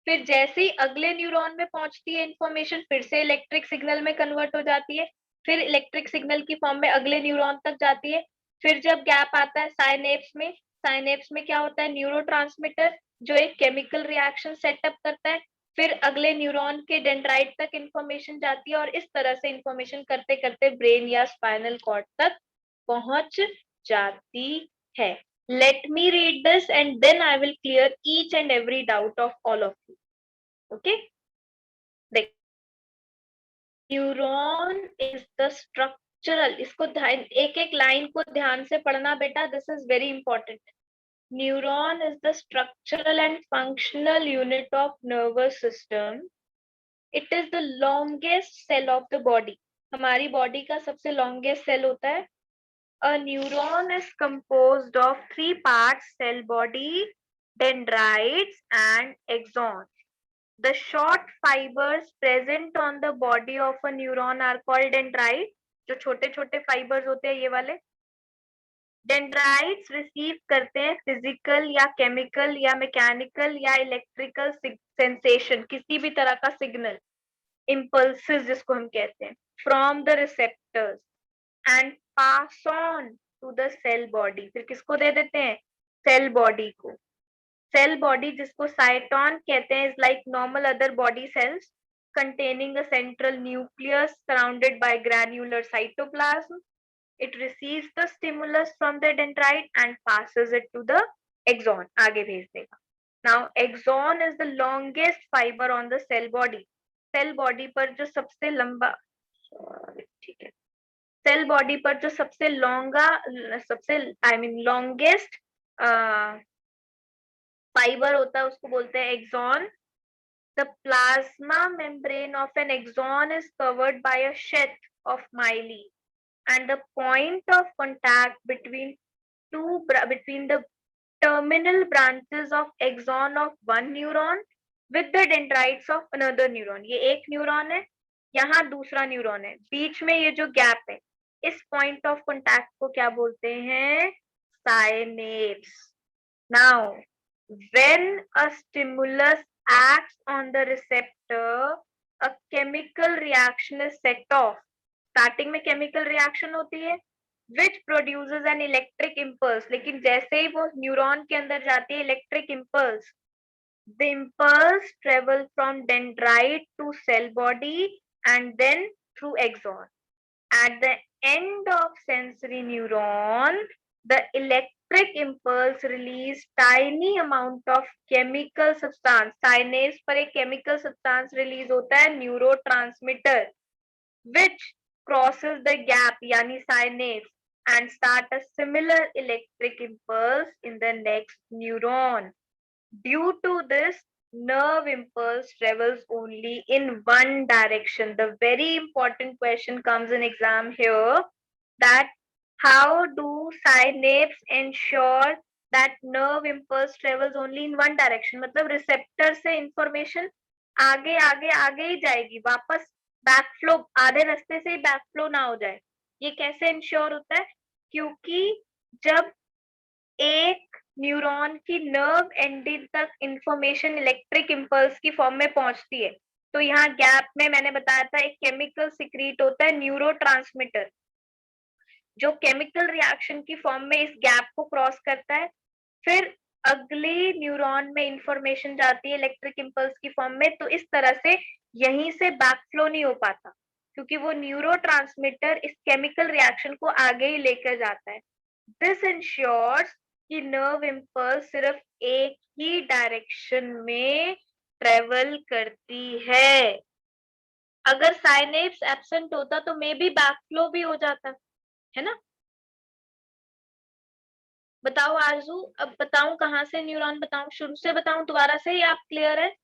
फिर जैसे ही अगले न्यूरॉन में पहुंचती है इंफॉर्मेशन, फिर से इलेक्ट्रिक सिग्नल में कन्वर्ट हो जाती है, फिर इलेक्ट्रिक सिग्नल की फॉर्म में अगले न्यूरॉन तक जाती है। फिर जब गैप आता है साइनेप्स में क्या होता है, न्यूरोट्रांसमीटर जो एक केमिकल रिएक्शन सेटअप करता है, फिर अगले न्यूरॉन के डेंड्राइट तक इंफॉर्मेशन जाती है, और इस तरह से इंफॉर्मेशन करते करते ब्रेन या स्पाइनल कॉर्ड तक पहुंच जाती है। Let me read this and then I will clear each and every doubt of all of you. Okay? देख, न्यूरॉन इज द स्ट्रक्चरल, इसको एक एक लाइन को ध्यान से पढ़ना बेटा, this is very important. Neuron is the structural and functional unit of nervous system. It is the longest cell of the body. हमारी बॉडी का सबसे लॉन्गेस्ट सेल होता है। A neuron is composed of three parts: cell body, dendrites, and axons. The short fibers present on the body of a neuron are called dendrites. जो छोटे छोटे fibers होते हैं ये वाले dendrites receive करते हैं physical या chemical या mechanical या electrical sensation, किसी भी तरह का signal, impulses जिसको हम कहते हैं, from the receptors and pass on to the cell body. फिर किसको दे देते हैं, सेल बॉडी को। सेल बॉडी जिसको साइटोन कहते हैं, is like normal other body cells containing a central nucleus surrounded by granular cytoplasm. It receives the stimulus from the dendrite and passes it to the axon. आगे भेज देगा। Now axon is the longest fiber on the cell body. Cell body पर जो सबसे लंबा, ठीक है, cell body पर जो सबसे लॉन्गेस्ट फाइबर होता है उसको बोलते हैं axon. The plasma membrane of an axon is covered by a sheath of myelin and the point of contact between the terminal branches of axon of one neuron with the dendrites of another neuron. ये एक neuron है, यहाँ दूसरा neuron है, बीच में ये जो gap है, इस पॉइंट ऑफ कॉन्टैक्ट को क्या बोलते हैं, synapse. Now when a stimulus acts on the receptor, a chemical reaction is set of. Starting में केमिकल रिएक्शन होती है which produces an electric impulse, लेकिन जैसे ही वो न्यूरॉन के अंदर जाती है electric impulse, the impulse travels from dendrite to cell body and then through axon. At the end of sensory neuron, the electric impulse release tiny amount of chemical substance. Synapse पर एक chemical substance release होता है, neurotransmitter, which crosses the gap यानी synapse and start a similar electric impulse in the next neuron. Due to this, nerve impulse travels only in one direction. The very important question comes in exam here, that how do synapse ensure that nerve impulse travels only in one direction? मतलब receptor से information आगे आगे आगे ही जाएगी, वापस backflow, आधे रास्ते से ही बैकफ्लो ना हो जाए। ये कैसे इंश्योर होता है, क्योंकि जब एक न्यूरॉन की नर्व एंडिंग तक इंफॉर्मेशन इलेक्ट्रिक इंपल्स की फॉर्म में पहुंचती है, तो यहाँ गैप में मैंने बताया था एक केमिकल सिक्रीट होता है न्यूरोट्रांसमीटर, जो केमिकल रिएक्शन की फॉर्म में इस गैप को क्रॉस करता है फिर अगले न्यूरॉन में इंफॉर्मेशन जाती है इलेक्ट्रिक इम्पल्स की फॉर्म में। तो इस तरह से यहीं से बैकफ्लो नहीं हो पाता, क्योंकि वो न्यूरोट्रांसमीटर इस केमिकल रिएक्शन को आगे ही लेकर जाता है। दिस इंश्योर्स कि नर्व इम्पल्स सिर्फ एक ही डायरेक्शन में ट्रेवल करती है। अगर साइनेप्स एब्सेंट होता तो मे बी बैकफ्लो भी हो जाता, है ना। बताओ आरजू, अब बताऊं कहाँ से न्यूरॉन बताऊं, शुरू से बताऊं दोबारा से, या आप क्लियर है?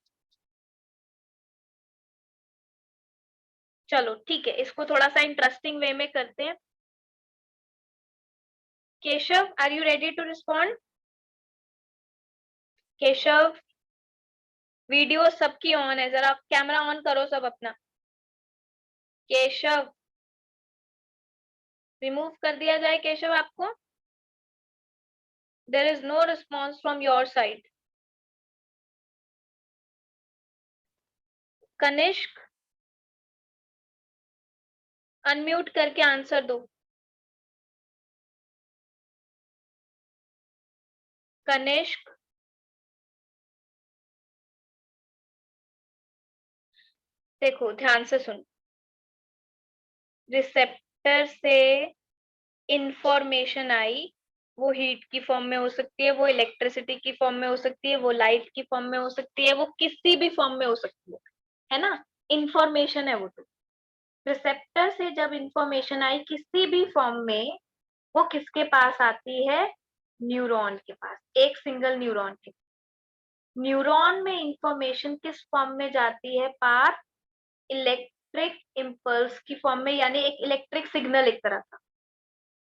चलो ठीक है, इसको थोड़ा सा इंटरेस्टिंग वे में करते हैं। Keshav, are you ready to respond? Keshav, video सबकी ऑन है, जरा कैमरा ऑन करो सब अपना। केशव, रिमूव कर दिया जाए केशव आपको? There is no response from your side. Kanishk, unmute करके आंसर दो। कनिष्क, देखो ध्यान से सुन, रिसेप्टर से इंफॉर्मेशन आई, वो हीट की फॉर्म में हो सकती है, वो इलेक्ट्रिसिटी की फॉर्म में हो सकती है, वो लाइट की फॉर्म में हो सकती है, वो किसी भी फॉर्म में हो सकती है ना। इंफॉर्मेशन है वो। तो रिसेप्टर से जब इंफॉर्मेशन आई किसी भी फॉर्म में, वो किसके पास आती है? न्यूरॉन के पास, एक सिंगल न्यूरॉन के। न्यूरॉन में इंफॉर्मेशन किस फॉर्म में जाती है? पास इलेक्ट्रिक इम्पल्स की फॉर्म में, यानी एक इलेक्ट्रिक सिग्नल एक तरह का।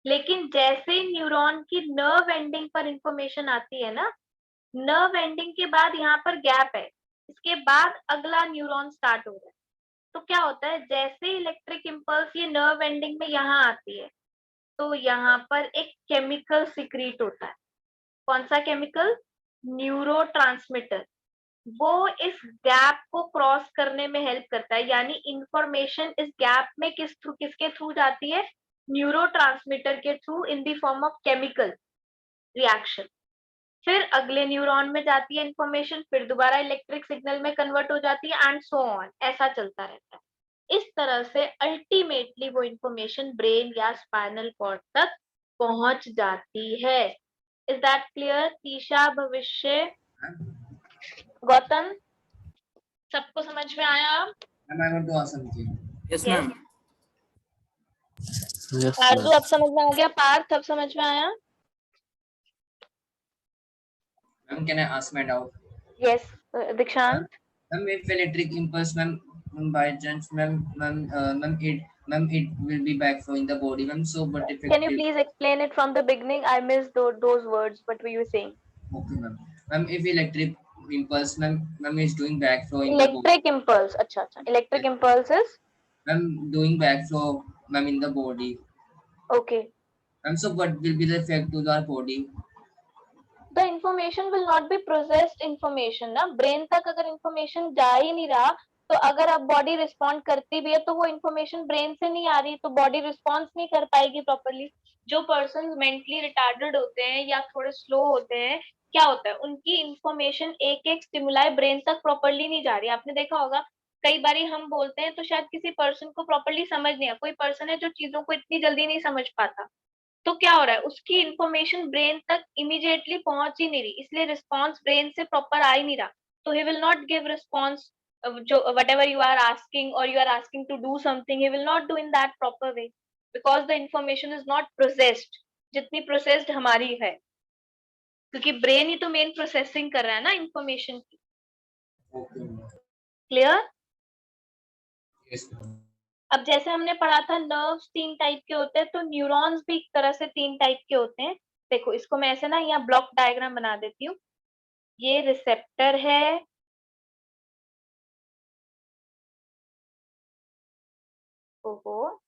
लेकिन जैसे न्यूरॉन की नर्व एंडिंग पर इंफॉर्मेशन आती है ना, नर्व एंडिंग के बाद यहाँ पर गैप है, इसके बाद अगला न्यूरॉन स्टार्ट हो रहा है। तो क्या होता है, जैसे इलेक्ट्रिक इम्पल्स ये नर्व एंडिंग में यहाँ आती है, तो यहाँ पर एक केमिकल सिक्रीट होता है। कौन सा केमिकल? न्यूरोट्रांसमीटर। वो इस गैप को क्रॉस करने में हेल्प करता है, यानी इंफॉर्मेशन इस गैप में किसके थ्रू जाती है? न्यूरोट्रांसमीटर के through, in the form of chemical reaction. फिर अगले न्यूरॉन में जाती है इंफॉर्मेशन, फिर दोबारा इलेक्ट्रिक सिग्नल में कन्वर्ट हो जाती है, एंड सो ऑन, ऐसा चलता रहता है। इस तरह से अल्टीमेटली वो इंफॉर्मेशन ब्रेन या स्पाइनल कॉर्ड तक पहुंच जाती है। Is that clear? तीशा, भविष्य, गौतम, सबको समझ में आया?
Ma'am, I want to ask something.
Yes,
Yes.
ma'am. Yes,
Aarzoo,
ma'am.
अब समझ में आ गया? पार्थ, अब समझ में आया?
Ma'am, can I ask my doubt?
Yes, दीक्षांत।
Ma'am, if electric impulse, ma'am, by chance, ma'am, it will be backflow in the body, ma'am. So, but effective.
Can you please explain it from the beginning? I missed those words. What were you saying?
Okay, ma'am. Ma'am, if electric impulse, ma'am is doing backflow in the body.
Electric impulse. अच्छा अच्छा. Electric impulse is
Ma'am, doing backflow, ma'am, in the body.
okay.
Ma'am, so what will be the effect to our body?
The information will not be processed information ना, brain तक अगर information जा ही नहीं रहा, तो अगर अब बॉडी रिस्पॉन्ड करती भी है तो वो इन्फॉर्मेशन ब्रेन से नहीं आ रही, तो बॉडी रिस्पॉन्स नहीं कर पाएगी प्रॉपरली। जो पर्सन मेंटली रिटार्डेड होते हैं या थोड़े स्लो होते हैं, क्या होता है, उनकी इंफॉर्मेशन एक एक स्टिमुलाई ब्रेन तक प्रॉपरली नहीं जा रही। आपने देखा होगा कई बारी हम बोलते हैं तो शायद किसी पर्सन को प्रॉपरली समझ नहीं है, कोई पर्सन है जो चीजों को इतनी जल्दी नहीं समझ पाता, तो क्या हो रहा है, उसकी इंफॉर्मेशन ब्रेन तक इमीडिएटली पहुंच ही नहीं रही, इसलिए रिस्पॉन्स ब्रेन से प्रॉपर आ ही नहीं रहा। तो he will not give response, जो whatever you are asking or you are asking to do something, he will not do in that proper way because the information is not processed जितनी processed हमारी है, क्योंकि brain ही तो main processing कर रहा है ना इंफॉर्मेशन की।
Okay.
क्लियर?
Yes, ma'am.
अब जैसे हमने पढ़ा था नर्व्स 3 टाइप के होते हैं, तो न्यूरॉन्स भी एक तरह से 3 टाइप के होते हैं। देखो इसको मैं ऐसे ना यहाँ ब्लॉक डायग्राम बना देती हूँ। ये रिसेप्टर है, ओहो,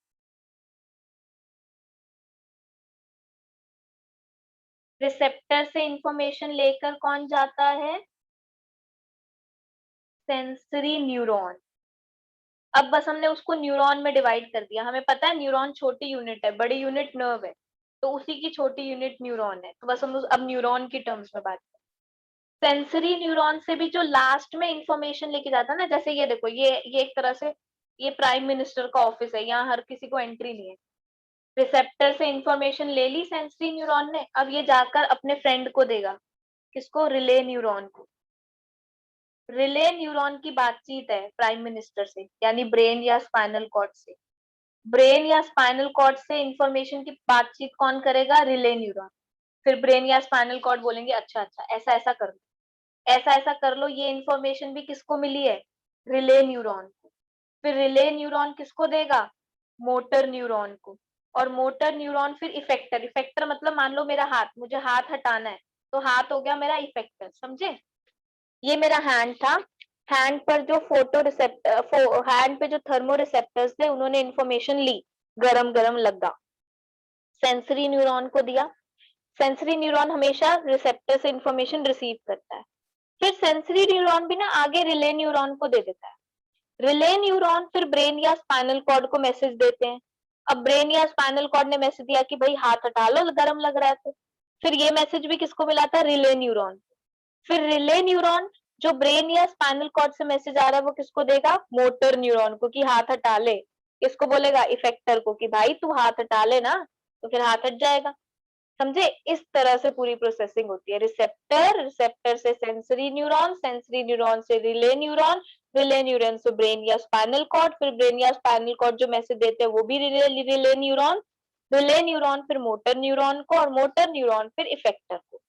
रिसेप्टर से इंफॉर्मेशन लेकर कौन जाता है? Sensory neuron. अब बस हमने उसको न्यूरॉन में डिवाइड कर दिया, हमें पता है न्यूरॉन छोटी यूनिट है, बड़ी यूनिट नर्व है, तो उसी की छोटी यूनिट न्यूरॉन है। तो बस हम अब न्यूरॉन की टर्म्स में बात करें। सेंसरी न्यूरॉन से भी जो लास्ट में इंफॉर्मेशन लेके जाता है ना, जैसे ये देखो, ये एक तरह से ये प्राइम मिनिस्टर का ऑफिस है, यहाँ हर किसी को एंट्री नहीं है। रिसेप्टर से इंफॉर्मेशन ले ली सेंसरी न्यूरॉन ने, अब ये जाकर अपने फ्रेंड को देगा, किसको? रिले न्यूरॉन को। रिले न्यूरॉन की बातचीत है प्राइम मिनिस्टर से, यानी ब्रेन या स्पाइनल कॉर्ड से। ब्रेन या स्पाइनल कॉर्ड से इंफॉर्मेशन की बातचीत कौन करेगा? Relay neuron. फिर ब्रेन या स्पाइनल कॉर्ड बोलेंगे अच्छा अच्छा ऐसा ऐसा कर लो, ऐसा ऐसा कर लो। ये इंफॉर्मेशन भी किसको मिली है? रिले न्यूरॉन को। फिर रिले न्यूरॉन किसको देगा? मोटर न्यूरॉन को। और मोटर न्यूरॉन फिर इफेक्टर। इफेक्टर मतलब मान लो मेरा हाथ, मुझे हाथ हटाना है, तो हाथ हो गया मेरा इफेक्टर, समझे? ये मेरा हैंड था, हैंड पर जो फोटो रिसेप्टर, हैंड पे जो थर्मो रिसेप्टर्स थे, उन्होंने इंफॉर्मेशन ली, गरम गरम लगा, सेंसरी न्यूरॉन को दिया। सेंसरी न्यूरॉन हमेशा रिसेप्टर से इंफॉर्मेशन रिसीव करता है। फिर सेंसरी न्यूरॉन भी ना आगे रिले न्यूरॉन को दे देता है। रिले न्यूरॉन फिर ब्रेन या स्पाइनल कॉर्ड को मैसेज देते हैं। अब ब्रेन या स्पाइनल कॉर्ड ने मैसेज दिया कि भाई हाथ हटा लो, गरम लग रहा है, तो फिर ये मैसेज भी किसको मिला था? Relay neuron. फिर रिले न्यूरॉन जो ब्रेन या स्पाइनल कॉर्ड से मैसेज आ रहा है वो किसको देगा? मोटर न्यूरॉन को, कि हाथ हटा ले। किसको बोलेगा? इफेक्टर को, कि भाई तू हाथ हटा ले ना, तो फिर हाथ हट जाएगा। समझे? इस तरह से पूरी प्रोसेसिंग होती है। रिसेप्टर, रिसेप्टर से सेंसरी न्यूरॉन, सेंसरी न्यूरॉन से रिले न्यूरॉन, रिले न्यूरॉन से ब्रेन या स्पाइनल कॉर्ड, फिर ब्रेन या स्पाइनल कॉर्ड जो मैसेज देते हैं वो भी रिले न्यूरॉन, रिले न्यूरॉन फिर मोटर न्यूरॉन को, और मोटर न्यूरॉन फिर इफेक्टर को।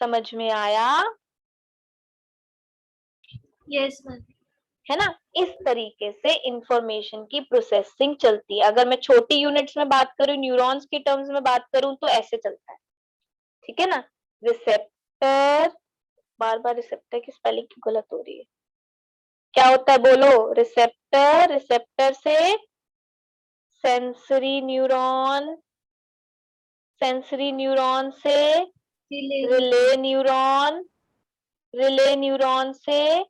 समझ में आया?
Yes ma'am.
है ना? इस तरीके से इंफॉर्मेशन की प्रोसेसिंग चलती है। अगर मैं छोटी यूनिट्स में बात करूं, न्यूरॉन्स की टर्म्स में बात करूं, तो ऐसे चलता है। ठीक है ना? रिसेप्टर, बार बार रिसेप्टर की स्पेलिंग की गलत हो रही है। क्या होता है बोलो? रिसेप्टर, रिसेप्टर से सेंसरी न्यूरॉन, सेंसरी न्यूरॉन से रिले न्यूरॉन, रिले न्यूरॉन से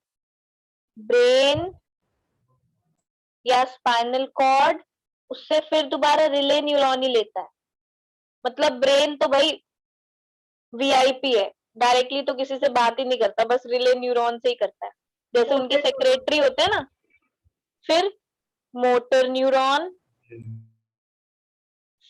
ब्रेन या स्पाइनल कॉर्ड, उससे फिर दोबारा रिले न्यूरॉन ही लेता है। मतलब ब्रेन तो भाई वीआईपी है, डायरेक्टली तो किसी से बात ही नहीं करता, बस रिले न्यूरॉन से ही करता है, जैसे उनके सेक्रेटरी होते हैं ना। फिर मोटर न्यूरॉन,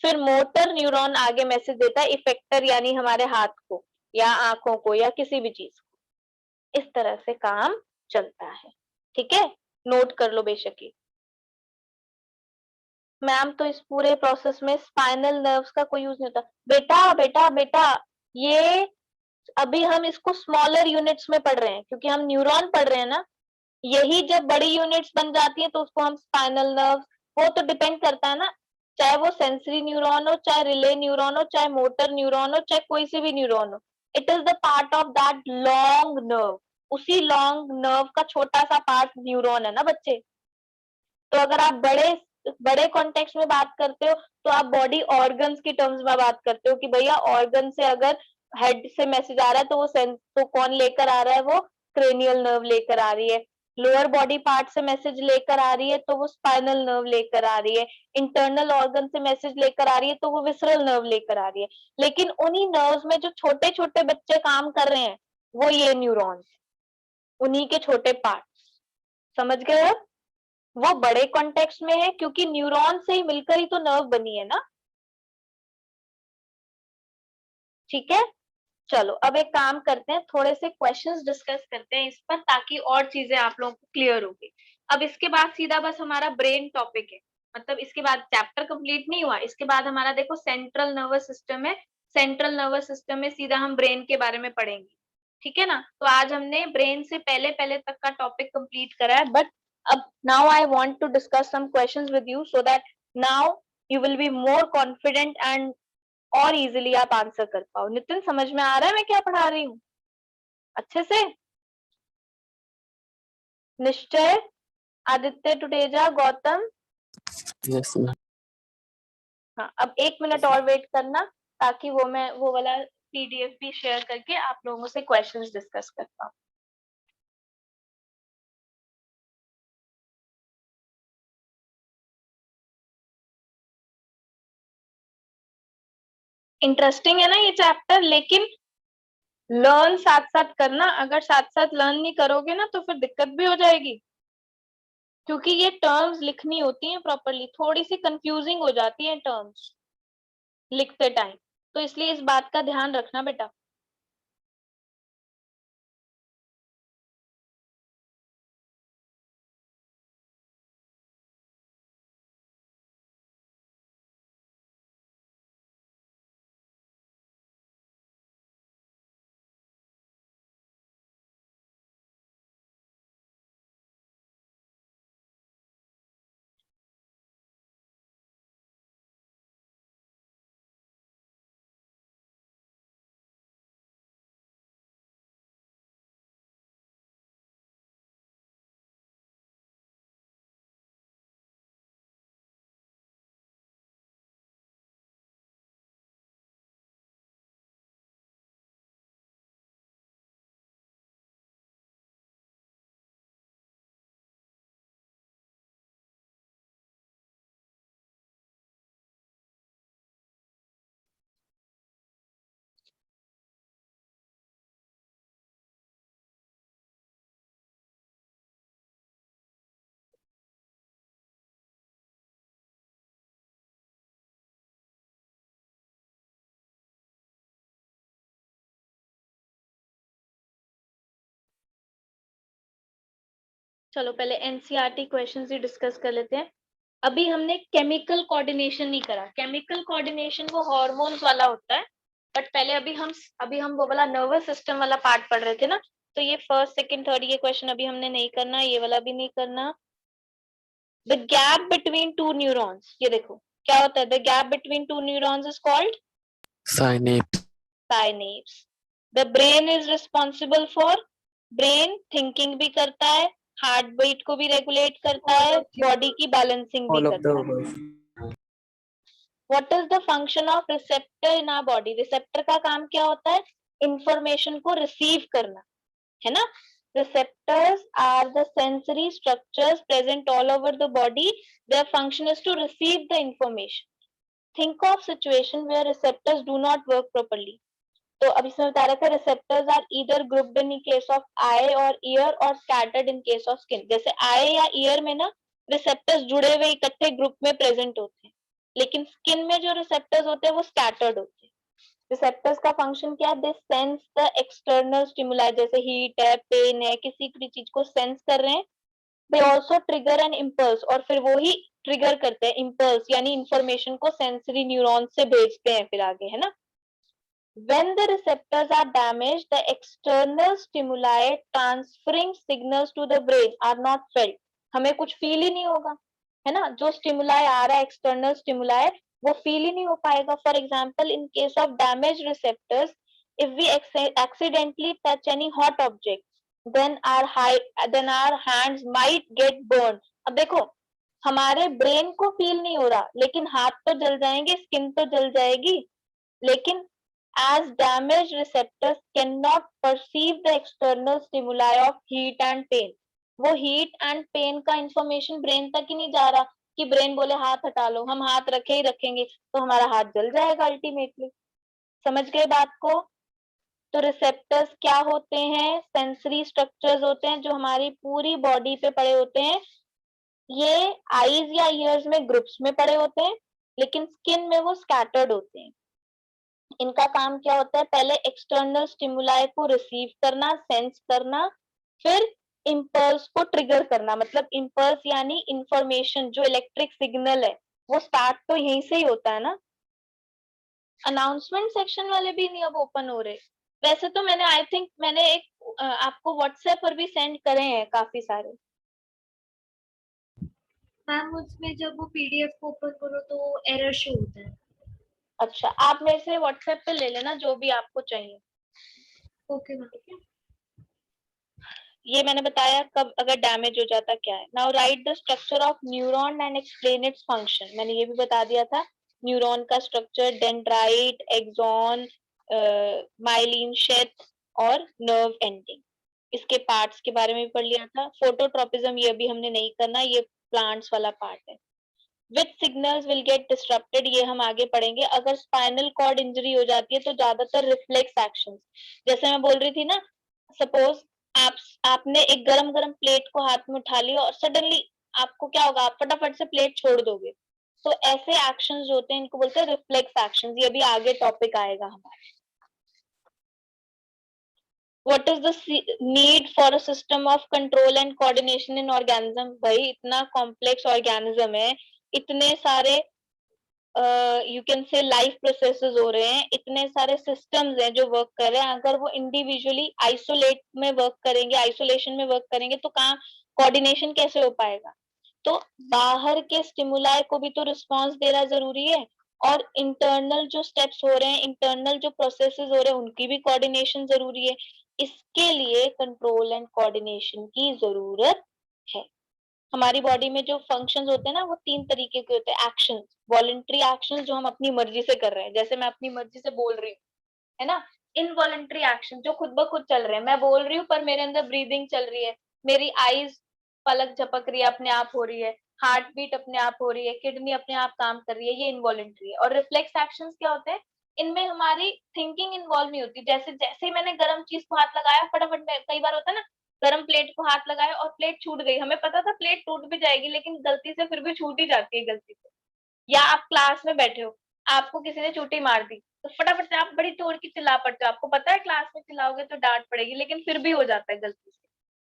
फिर मोटर न्यूरॉन आगे मैसेज देता है इफेक्टर, यानी हमारे हाथ को या आंखों को या किसी भी चीज को। इस तरह से काम चलता है। ठीक है? नोट कर लो बेशक ही। मैम तो इस पूरे प्रोसेस में स्पाइनल नर्व्स का कोई यूज नहीं होता। बेटा बेटा बेटा, ये अभी हम इसको स्मॉलर यूनिट्स में पढ़ रहे हैं, क्योंकि हम न्यूरॉन पढ़ रहे हैं ना। यही जब बड़ी यूनिट्स बन जाती है तो उसको हम स्पाइनल नर्व, वो तो डिपेंड करता है ना, चाहे वो सेंसरी न्यूरॉन हो, चाहे रिले न्यूरॉन हो, चाहे मोटर न्यूरॉन हो, चाहे कोई सी भी न्यूरॉन हो, it is the part of that long nerve. उसी लॉन्ग नर्व का छोटा सा पार्ट न्यूरॉन है ना बच्चे। तो अगर आप बड़े बड़े कॉन्टेक्स्ट में बात करते हो, तो आप बॉडी ऑर्गन्स की टर्म्स में बात करते हो, कि भैया ऑर्गन से अगर हेड से मैसेज आ रहा है तो वो सेंस तो कौन लेकर आ रहा है? वो क्रेनियल नर्व लेकर आ रही है। लोअर बॉडी पार्ट से मैसेज लेकर आ रही है तो वो स्पाइनल नर्व लेकर आ रही है। इंटरनल ऑर्गन से मैसेज लेकर आ रही है तो वो विसरल नर्व लेकर आ रही है। लेकिन उन्हीं नर्व्स में जो छोटे छोटे बच्चे काम कर रहे हैं, वो ये न्यूरॉन्स, उन्हीं के छोटे पार्ट्स। समझ गए आप? वो बड़े कॉन्टेक्स्ट में है, क्योंकि न्यूरॉन से ही मिलकर ही तो नर्व बनी है ना। ठीक है? चलो अब एक काम करते हैं, थोड़े से क्वेश्चंस डिस्कस करते हैं इस पर, ताकि और चीजें आप लोगों को क्लियर होगी। अब इसके बाद सीधा बस हमारा ब्रेन टॉपिक है, मतलब इसके बाद चैप्टर कंप्लीट नहीं हुआ। इसके बाद हमारा देखो सेंट्रल नर्वस सिस्टम है। सेंट्रल नर्वस सिस्टम में सीधा हम ब्रेन के बारे में पढ़ेंगे। ठीक है ना? तो आज हमने ब्रेन से पहले पहले तक का टॉपिक कंप्लीट करा है, बट अब now I want to discuss some questions with you, so that now you will be more confident and और इजीली आप आंसर कर पाओ। नितिन, समझ में आ रहा है मैं क्या पढ़ा रही हूँ अच्छे से? निश्चय, आदित्य टुटेजा, गौतम?
Yes, ma'am.
हाँ, अब 1 मिनट और वेट करना, ताकि मैं वो वाला पीडीएफ भी शेयर करके आप लोगों से क्वेश्चंस डिस्कस कर पाऊँ। इंटरेस्टिंग है ना ये चैप्टर, लेकिन लर्न साथ साथ करना। अगर साथ साथ लर्न नहीं करोगे ना तो फिर दिक्कत भी हो जाएगी, क्योंकि ये टर्म्स लिखनी होती हैं प्रॉपरली, थोड़ी सी कंफ्यूजिंग हो जाती है टर्म्स लिखते टाइम, तो इसलिए इस बात का ध्यान रखना बेटा। चलो पहले एनसीईआरटी क्वेश्चंस ही डिस्कस कर लेते हैं। अभी हमने केमिकल कोऑर्डिनेशन नहीं करा। केमिकल कोऑर्डिनेशन वो हार्मोन्स वाला होता है, बट पहले अभी हम वो वाला नर्वस सिस्टम वाला पार्ट पढ़ रहे थे ना, तो ये फर्स्ट सेकंड थर्ड ये क्वेश्चन अभी हमने नहीं करना, ये वाला भी नहीं करना। The gap between two neurons, ये देखो क्या होता है, the gap between two neurons is called
Synapse.
synapse. The brain is responsible for, brain thinking भी करता है, हार्ट बीट को भी रेगुलेट करता है, बॉडी की बैलेंसिंग भी
All of the
करता है।
above.
What is the function of receptor in our body? Receptor का काम क्या होता है? इंफॉर्मेशन को रिसीव करना, है ना। Receptors are the sensory structures present all over the body. Their function is to receive the information. Think of situation where receptors do not work properly. तो अभी इसमें बता रहा था receptors are either grouped in case of eye or ear or scattered in case of skin. जैसे eye या ear में ना receptors जुड़े हुए इकट्ठे ग्रुप में प्रेजेंट होते हैं, लेकिन स्किन में जो receptors होते हैं वो scattered होते हैं। रिसेप्टर्स का फंक्शन क्या है? दे सेंस द एक्सटर्नल स्टिमुलाई, जैसे हीट है, पेन है, किसी भी चीज को सेंस कर रहे हैं। They also trigger an impulse, और फिर वो ही ट्रिगर करते हैं इम्पल्स, यानी इंफॉर्मेशन को सेंसरी न्यूरॉन से भेजते हैं फिर आगे, है ना। When the receptors are damaged, the external stimuli transferring signals to the brain are not felt. हमें कुछ फील ही नहीं होगा, है ना। जो स्टिमुलाई आ रहा है, एक्सटर्नल स्टिमुलाई, वो फील ही नहीं हो पाएगा। For example, in case of damage receptors, if we accidentally touch any hot object, then our hands might get burned. अब देखो, हमारे ब्रेन को फील नहीं हो रहा, लेकिन हाथ तो जल जाएंगे, स्किन तो जल जाएगी, लेकिन as damaged receptors cannot perceive the external stimuli of heat and pain. वो heat and pain का information brain तक ही नहीं जा रहा कि brain बोले हाथ हटा लो, हम हाथ रखे ही रखेंगे तो हमारा हाथ जल जाएगा अल्टीमेटली। समझ गए बात को? तो रिसेप्टर्स क्या होते हैं? सेंसरी स्ट्रक्चर्स होते हैं जो हमारी पूरी बॉडी पे पड़े होते हैं। ये आईज या ईयर्स में ग्रुप्स में पड़े होते हैं, लेकिन स्किन में वो स्कैटर्ड होते हैं। इनका काम क्या होता है? पहले एक्सटर्नल स्टिमुलाई को रिसीव करना, सेंस करना, फिर इम्पल्स को ट्रिगर करना। मतलब इम्पल्स यानी इंफॉर्मेशन, जो इलेक्ट्रिक सिग्नल है वो स्टार्ट तो यहीं से ही होता है ना। अनाउंसमेंट सेक्शन वाले भी नहीं अब ओपन हो रहे। वैसे तो मैंने आई थिंक मैंने एक आपको व्हाट्सएप पर भी सेंड करे हैं काफी सारे।
मैम उसमें जब वो पीडीएफ को ओपन करो तो एरर शो होता है।
अच्छा, आप मेरे से व्हाट्सएप पे ले लेना जो भी आपको चाहिए।
Okay ma'am.
ये मैंने बताया कब अगर डैमेज हो जाता क्या है। Now right the structure of neuron and explain its function. मैंने ये भी बता दिया था न्यूरॉन का structure, dendrite, axon, myelin Sheth और नर्व एंडिंग। इसके पार्ट्स के बारे में भी पढ़ लिया था। फोटोट्रोपिज्म ये अभी हमने नहीं करना, ये प्लांट्स वाला पार्ट है। विच सिग्नल्स विल गेट डिस्टरप्टेड, ये हम आगे पढ़ेंगे। अगर स्पाइनल कॉर्ड इंजरी हो जाती है तो ज्यादातर रिफ्लेक्स एक्शन, जैसे मैं बोल रही थी ना, सपोज आपने एक गरम गरम प्लेट को हाथ में उठा लिया और सडनली आपको क्या होगा, आप फटाफट से प्लेट छोड़ दोगे। तो ऐसे एक्शंस जो होते हैं इनको बोलते हैं रिफ्लेक्स एक्शंस। ये भी आगे टॉपिक आएगा हमारा। What is the need for a system of control and coordination in organism? भाई इतना कॉम्प्लेक्स ऑर्गेनिज्म है, इतने सारे you can say life processes हो रहे हैं, इतने सारे सिस्टम्स हैं जो वर्क कर रहे हैं। अगर वो इंडिविजुअली आइसोलेट में वर्क करेंगे, आइसोलेशन में वर्क करेंगे तो कहाँ कोऑर्डिनेशन कैसे हो पाएगा? तो बाहर के स्टिमुलाई को भी तो रिस्पॉन्स देना जरूरी है, और इंटरनल जो स्टेप्स हो रहे हैं, इंटरनल जो प्रोसेसेस हो रहे हैं, उनकी भी कोऑर्डिनेशन जरूरी है। इसके लिए कंट्रोल एंड कोऑर्डिनेशन की जरूरत है। हमारी बॉडी में जो फंक्शंस होते हैं ना, वो 3 तरीके के होते हैं। एक्शंस, वॉलंटरी एक्शंस जो हम अपनी मर्जी से कर रहे हैं, जैसे मैं अपनी मर्जी से बोल रही हूँ, है ना। इनवॉलंटरी एक्शन जो खुद ब खुद चल रहे हैं, मैं बोल रही हूँ पर मेरे अंदर ब्रीदिंग चल रही है, मेरी आईज पलक झपक रही है, अपने आप हो रही है, हार्ट बीट अपने आप हो रही है, किडनी अपने आप काम कर रही है, ये इनवॉलंटरी है। और रिफ्लेक्स एक्शंस क्या होते हैं? इनमें हमारी थिंकिंग इन्वॉल्व नहीं होती। जैसे जैसे ही मैंने गर्म चीज को हाथ लगाया, फटाफट में, कई बार होता है ना, गर्म प्लेट को हाथ लगाया और प्लेट छूट गई, हमें पता था प्लेट टूट भी जाएगी, लेकिन गलती से फिर भी छूट ही जाती है गलती से। या आप क्लास में बैठे हो, आपको किसी ने चूटी मार दी, तो फटाफट से आप बड़ी तोड़ की चिल्ला पड़ते हो, आपको पता है क्लास में चिल्लाओगे तो डांट पड़ेगी, लेकिन फिर भी हो जाता है गलती से।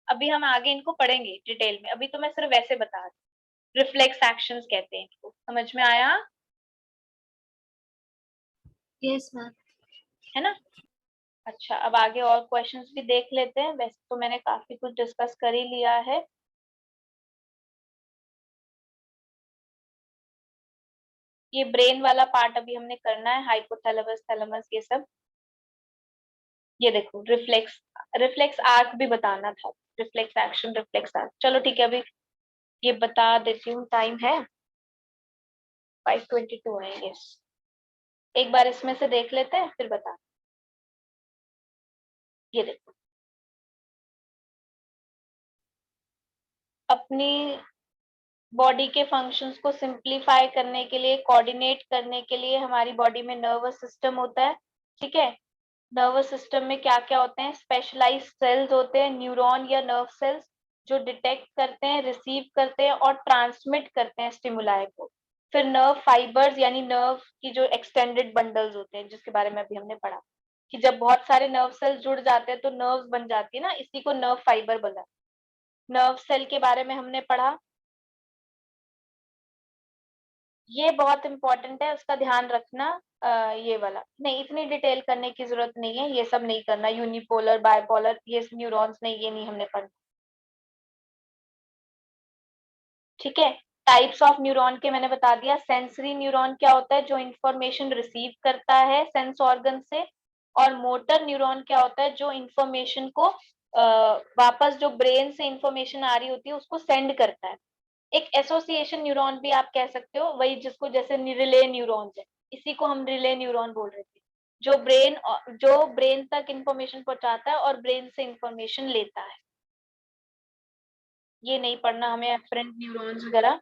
अभी हम आगे इनको पढ़ेंगे डिटेल में, अभी तो मैं सिर्फ वैसे बता रही। रिफ्लेक्स एक्शंस कहते हैं इनको, समझ में आया?
Yes ma'am.
है ना। अच्छा, अब आगे और क्वेश्चंस भी देख लेते हैं। वैसे तो मैंने काफी कुछ डिस्कस कर ही लिया है। ये ब्रेन वाला पार्ट अभी हमने करना है, हाइपोथैलेमस, थैलेमस, ये सब। ये देखो रिफ्लेक्स, रिफ्लेक्स आर्क भी बताना था, रिफ्लेक्स एक्शन, रिफ्लेक्स आर्क। चलो ठीक है, अभी ये बता देती हूँ। टाइम है 5:22 है। यस, एक बार इसमें से देख लेते हैं फिर बता। ये देखो, अपनी बॉडी के फंक्शंस को सिंप्लीफाई करने के लिए, कोऑर्डिनेट करने के लिए हमारी बॉडी में नर्वस सिस्टम होता है। ठीक है, नर्वस सिस्टम में क्या क्या होते हैं? स्पेशलाइज्ड सेल्स होते हैं, न्यूरॉन या नर्व सेल्स, जो डिटेक्ट करते हैं, रिसीव करते हैं और ट्रांसमिट करते हैं स्टिमुलाई को। फिर नर्व फाइबर्स यानी नर्व की जो एक्सटेंडेड बंडल्स होते हैं, जिसके बारे में अभी हमने पढ़ा कि जब बहुत सारे नर्व सेल्स जुड़ जाते हैं तो नर्व्स बन जाती है ना, इसी को नर्व फाइबर बोला। नर्व सेल के बारे में हमने पढ़ा, ये बहुत इंपॉर्टेंट है, उसका ध्यान रखना। ये वाला नहीं, इतनी डिटेल करने की जरूरत नहीं है, ये सब नहीं करना। यूनिपोलर, बायपोलर, ये न्यूरॉन्स नहीं, ये नहीं हमने पढ़ना। ठीक है, टाइप्स ऑफ न्यूरॉन के मैंने बता दिया। सेंसरी न्यूरॉन क्या होता है? जो इंफॉर्मेशन रिसीव करता है सेंस ऑर्गन से। और मोटर न्यूरॉन क्या होता है? जो इंफॉर्मेशन को वापस, जो ब्रेन से इंफॉर्मेशन आ रही होती है उसको सेंड करता है। एक एसोसिएशन न्यूरॉन भी आप कह सकते हो, वही जिसको, जैसे रिले न्यूरॉन्स है, इसी को हम रिले न्यूरॉन बोल रहे थे। जो ब्रेन तक इंफॉर्मेशन पहुंचाता है और ब्रेन से इंफॉर्मेशन लेता है। ये नहीं पढ़ना हमें, एफरेंट न्यूरॉन्स वगैरह।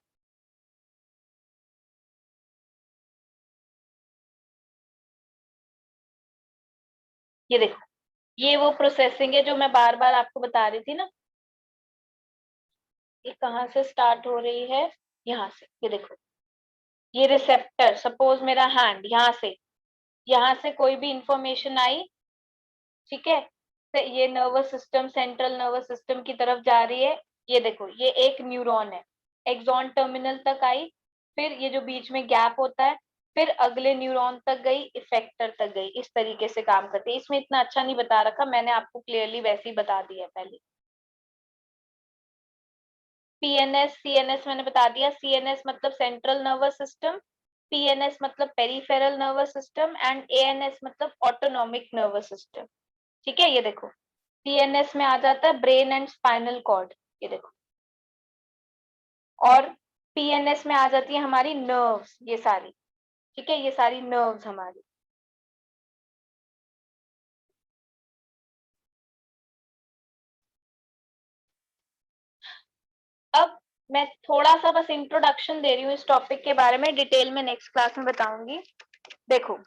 ये देखो, ये वो प्रोसेसिंग है जो मैं बार बार आपको बता रही थी ना। ये कहाँ से स्टार्ट हो रही है? यहाँ से। ये देखो, ये रिसेप्टर, सपोज मेरा हैंड, यहाँ से कोई भी इंफॉर्मेशन आई, ठीक है, तो ये nervous system, central nervous system की तरफ जा रही है। ये देखो, ये एक न्यूरॉन है, एक्सॉन टर्मिनल तक आई, फिर ये जो बीच में गैप होता है, फिर अगले न्यूरॉन तक गई, इफेक्टर तक गई। इस तरीके से काम करती है। इसमें इतना अच्छा नहीं बता रखा मैंने, आपको क्लियरली वैसे ही बता दिया है पहले। पीएनएस, सीएनएस मैंने बता दिया। सीएनएस मतलब सेंट्रल नर्वस सिस्टम, पीएनएस मतलब peripheral nervous system, and ANS मतलब ऑटोनॉमिक नर्वस सिस्टम। ठीक है, ये देखो, सीएनएस में आ जाता है ब्रेन एंड स्पाइनल कॉर्ड, ये देखो। और पीएनएस में आ जाती है हमारी नर्व्स, ये सारी। ठीक है, ये सारी नर्व्स हमारी। अब मैं थोड़ा सा बस इंट्रोडक्शन दे रही हूँ इस टॉपिक के बारे में, डिटेल में नेक्स्ट क्लास में बताऊंगी। देखो,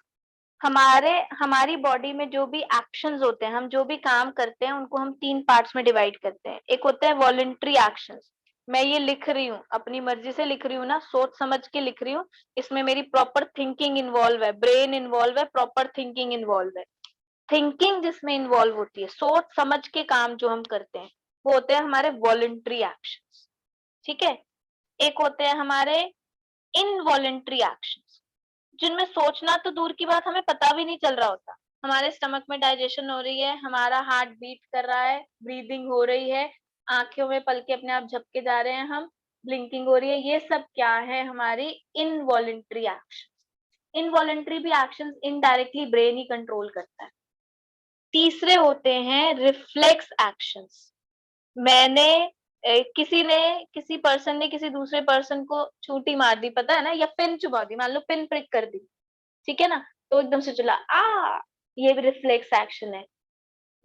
हमारी बॉडी में जो भी एक्शंस होते हैं, हम जो भी काम करते हैं, उनको हम 3 पार्ट्स में डिवाइड करते हैं। एक होता है वॉलंटरी एक्शंस, मैं ये लिख रही हूँ, अपनी मर्जी से लिख रही हूँ ना, सोच समझ के लिख रही हूँ, इसमें मेरी प्रॉपर थिंकिंग इन्वॉल्व है, ब्रेन इन्वॉल्व है, प्रॉपर थिंकिंग इन्वॉल्व है। थिंकिंग जिसमें इन्वॉल्व होती है, सोच समझ के काम जो हम करते हैं, वो होते हैं हमारे वॉलंटरी एक्शंस। ठीक है। एक होते हैं हमारे इनवॉलंटरी एक्शंस, जिनमें सोचना तो दूर की बात, हमें पता भी नहीं चल रहा होता, हमारे स्टमक में डाइजेशन हो रही है, हमारा हार्ट बीट कर रहा है, ब्रीदिंग हो रही है, आंखों में पलके अपने आप झपके जा रहे हैं हम, ब्लिंकिंग हो रही है, ये सब क्या है, हमारी इनवॉलंटरी एक्शंस। इनवॉलंटरी भी एक्शंस इनडायरेक्टली ब्रेन ही कंट्रोल करता है। तीसरे होते हैं रिफ्लेक्स एक्शंस। किसी पर्सन ने किसी दूसरे पर्सन को चूंटी मार दी, पता है ना, या पिन चुबा दी, मान लो पिन प्रिक कर दी, ठीक है ना, तो एकदम से चला ये भी रिफ्लेक्स एक्शन है।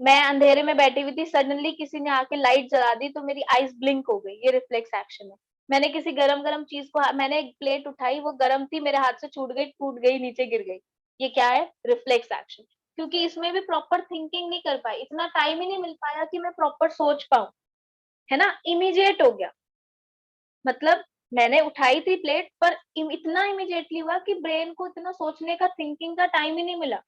मैं अंधेरे में बैठी हुई थी, सडनली किसी ने आके लाइट जला दी तो मेरी आईज ब्लिंक हो गई, ये रिफ्लेक्स एक्शन है। मैंने किसी गरम चीज को, मैंने एक प्लेट उठाई, वो गरम थी, मेरे हाथ से छूट गई, टूट गई, नीचे गिर गई, ये क्या है, रिफ्लेक्स एक्शन। क्योंकि इसमें भी प्रॉपर थिंकिंग नहीं कर पाई, इतना टाइम ही नहीं मिल पाया कि मैं प्रॉपर सोच पाऊं, है ना, इमीडिएट हो गया। मतलब मैंने उठाई थी प्लेट, पर इतना इमीडिएटली हुआ कि ब्रेन को इतना सोचने का, थिंकिंग का टाइम ही नहीं मिला।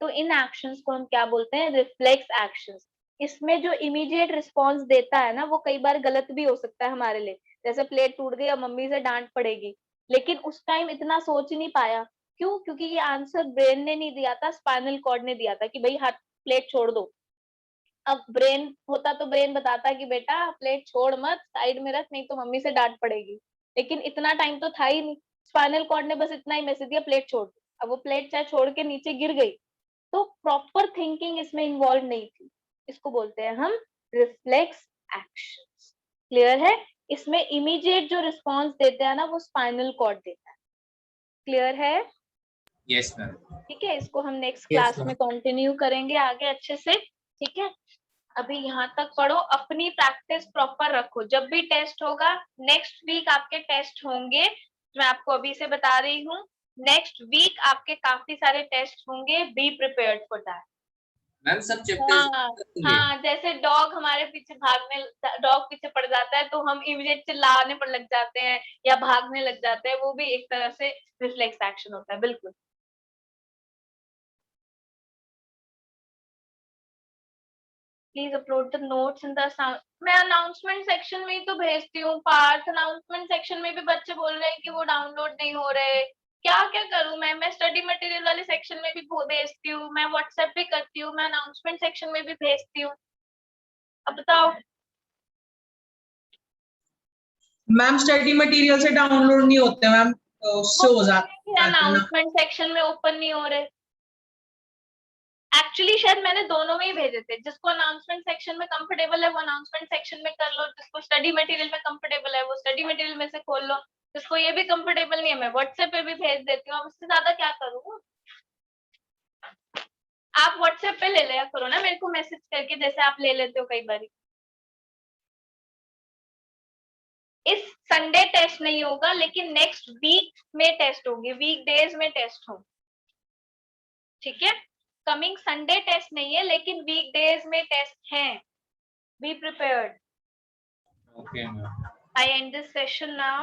तो इन एक्शंस को हम क्या बोलते हैं, रिफ्लेक्स एक्शंस। इसमें जो इमीडिएट रिस्पॉन्स देता है ना, वो कई बार गलत भी हो सकता है हमारे लिए, जैसे प्लेट टूट गई, अब मम्मी से डांट पड़ेगी, लेकिन उस टाइम इतना सोच नहीं पाया। क्यों? क्योंकि ये आंसर ब्रेन ने नहीं दिया था, स्पाइनल कॉर्ड ने दिया था कि भाई हाथ, प्लेट छोड़ दो। अब ब्रेन होता तो ब्रेन बताता कि बेटा प्लेट छोड़ मत, साइड में रख, नहीं तो मम्मी से डांट पड़ेगी, लेकिन इतना टाइम तो था ही नहीं। स्पाइनल कॉर्ड ने बस इतना ही मैसेज दिया, प्लेट छोड़। अब वो प्लेट चाहे छोड़ के नीचे गिर गई, तो प्रॉपर थिंकिंग इसमें इन्वॉल्व नहीं थी। इसको बोलते हैं हम रिफ्लेक्स एक्शंस। क्लियर है? इसमें इमीडिएट जो रिस्पॉन्स देते हैं ना, वो स्पाइनल कॉर्ड देता है। क्लियर है?
Yes, ma'am.
ठीक है, इसको हम नेक्स्ट
Yes,
क्लास
ma'am.
में कंटिन्यू करेंगे आगे अच्छे से। ठीक है, अभी यहाँ तक पढ़ो, अपनी प्रैक्टिस प्रॉपर रखो। जब भी टेस्ट होगा, नेक्स्ट वीक आपके टेस्ट होंगे, मैं आपको अभी से बता रही हूँ, नेक्स्ट वीक आपके काफी सारे टेस्ट होंगे, be prepared for that.
Ma'am सब चैप्टर्स
हाँ, जैसे डॉग हमारे पीछे भागने, डॉग पीछे पड़ जाता है तो हम इमीडिएट चिल्लाने पर लग जाते हैं या भागने लग जाते हैं, वो भी एक तरह से रिफ्लेक्स एक्शन होता है। बिल्कुल। Please upload the notes in the मैं अनाउंसमेंट सेक्शन में ही तो भेजती हूँ पार्थ। अनाउंसमेंट सेक्शन में भी बच्चे बोल रहे हैं कि वो डाउनलोड नहीं हो रहे, क्या क्या करूँ मैं स्टडी मटेरियल वाले सेक्शन में भी भेजती हूँ, मैं व्हाट्सएप भी करती हूँ, मैं अनाउंसमेंट सेक्शन में भी भेजती हूँ। अब बताओ।
मैम स्टडी मटेरियल से डाउनलोड नहीं होते मैम, उससे हो जाता है ना।
अनाउंसमेंट सेक्शन में ओपन नहीं हो रहे। एक्चुअली शायद मैंने दोनों में ही भेजे थे, जिसको अनाउंसमेंट सेक्शन में कंफर्टेबल है वो अनाउंसमेंट सेक्शन में कर लो, जिसको स्टडी मटेरियल में कंफर्टेबल है वो स्टडी मटेरियल में से खोल लो, जिसको ये भी कंफर्टेबल नहीं है मैं व्हाट्सएप पे भी भेज देती हूँ। अब इससे ज्यादा क्या करूँ? आप व्हाट्सएप पे ले लिया करो ना मेरे को मैसेज करके, जैसे आप ले लेते हो कई बार। इस संडे टेस्ट नहीं होगा, लेकिन नेक्स्ट वीक में टेस्ट होंगे, वीक डेज में टेस्ट होंगे। ठीक है, कमिंग संडे टेस्ट नहीं है, लेकिन वीक डेज में टेस्ट हैं। Be prepared.
Okay, ma'am.
I end this session now.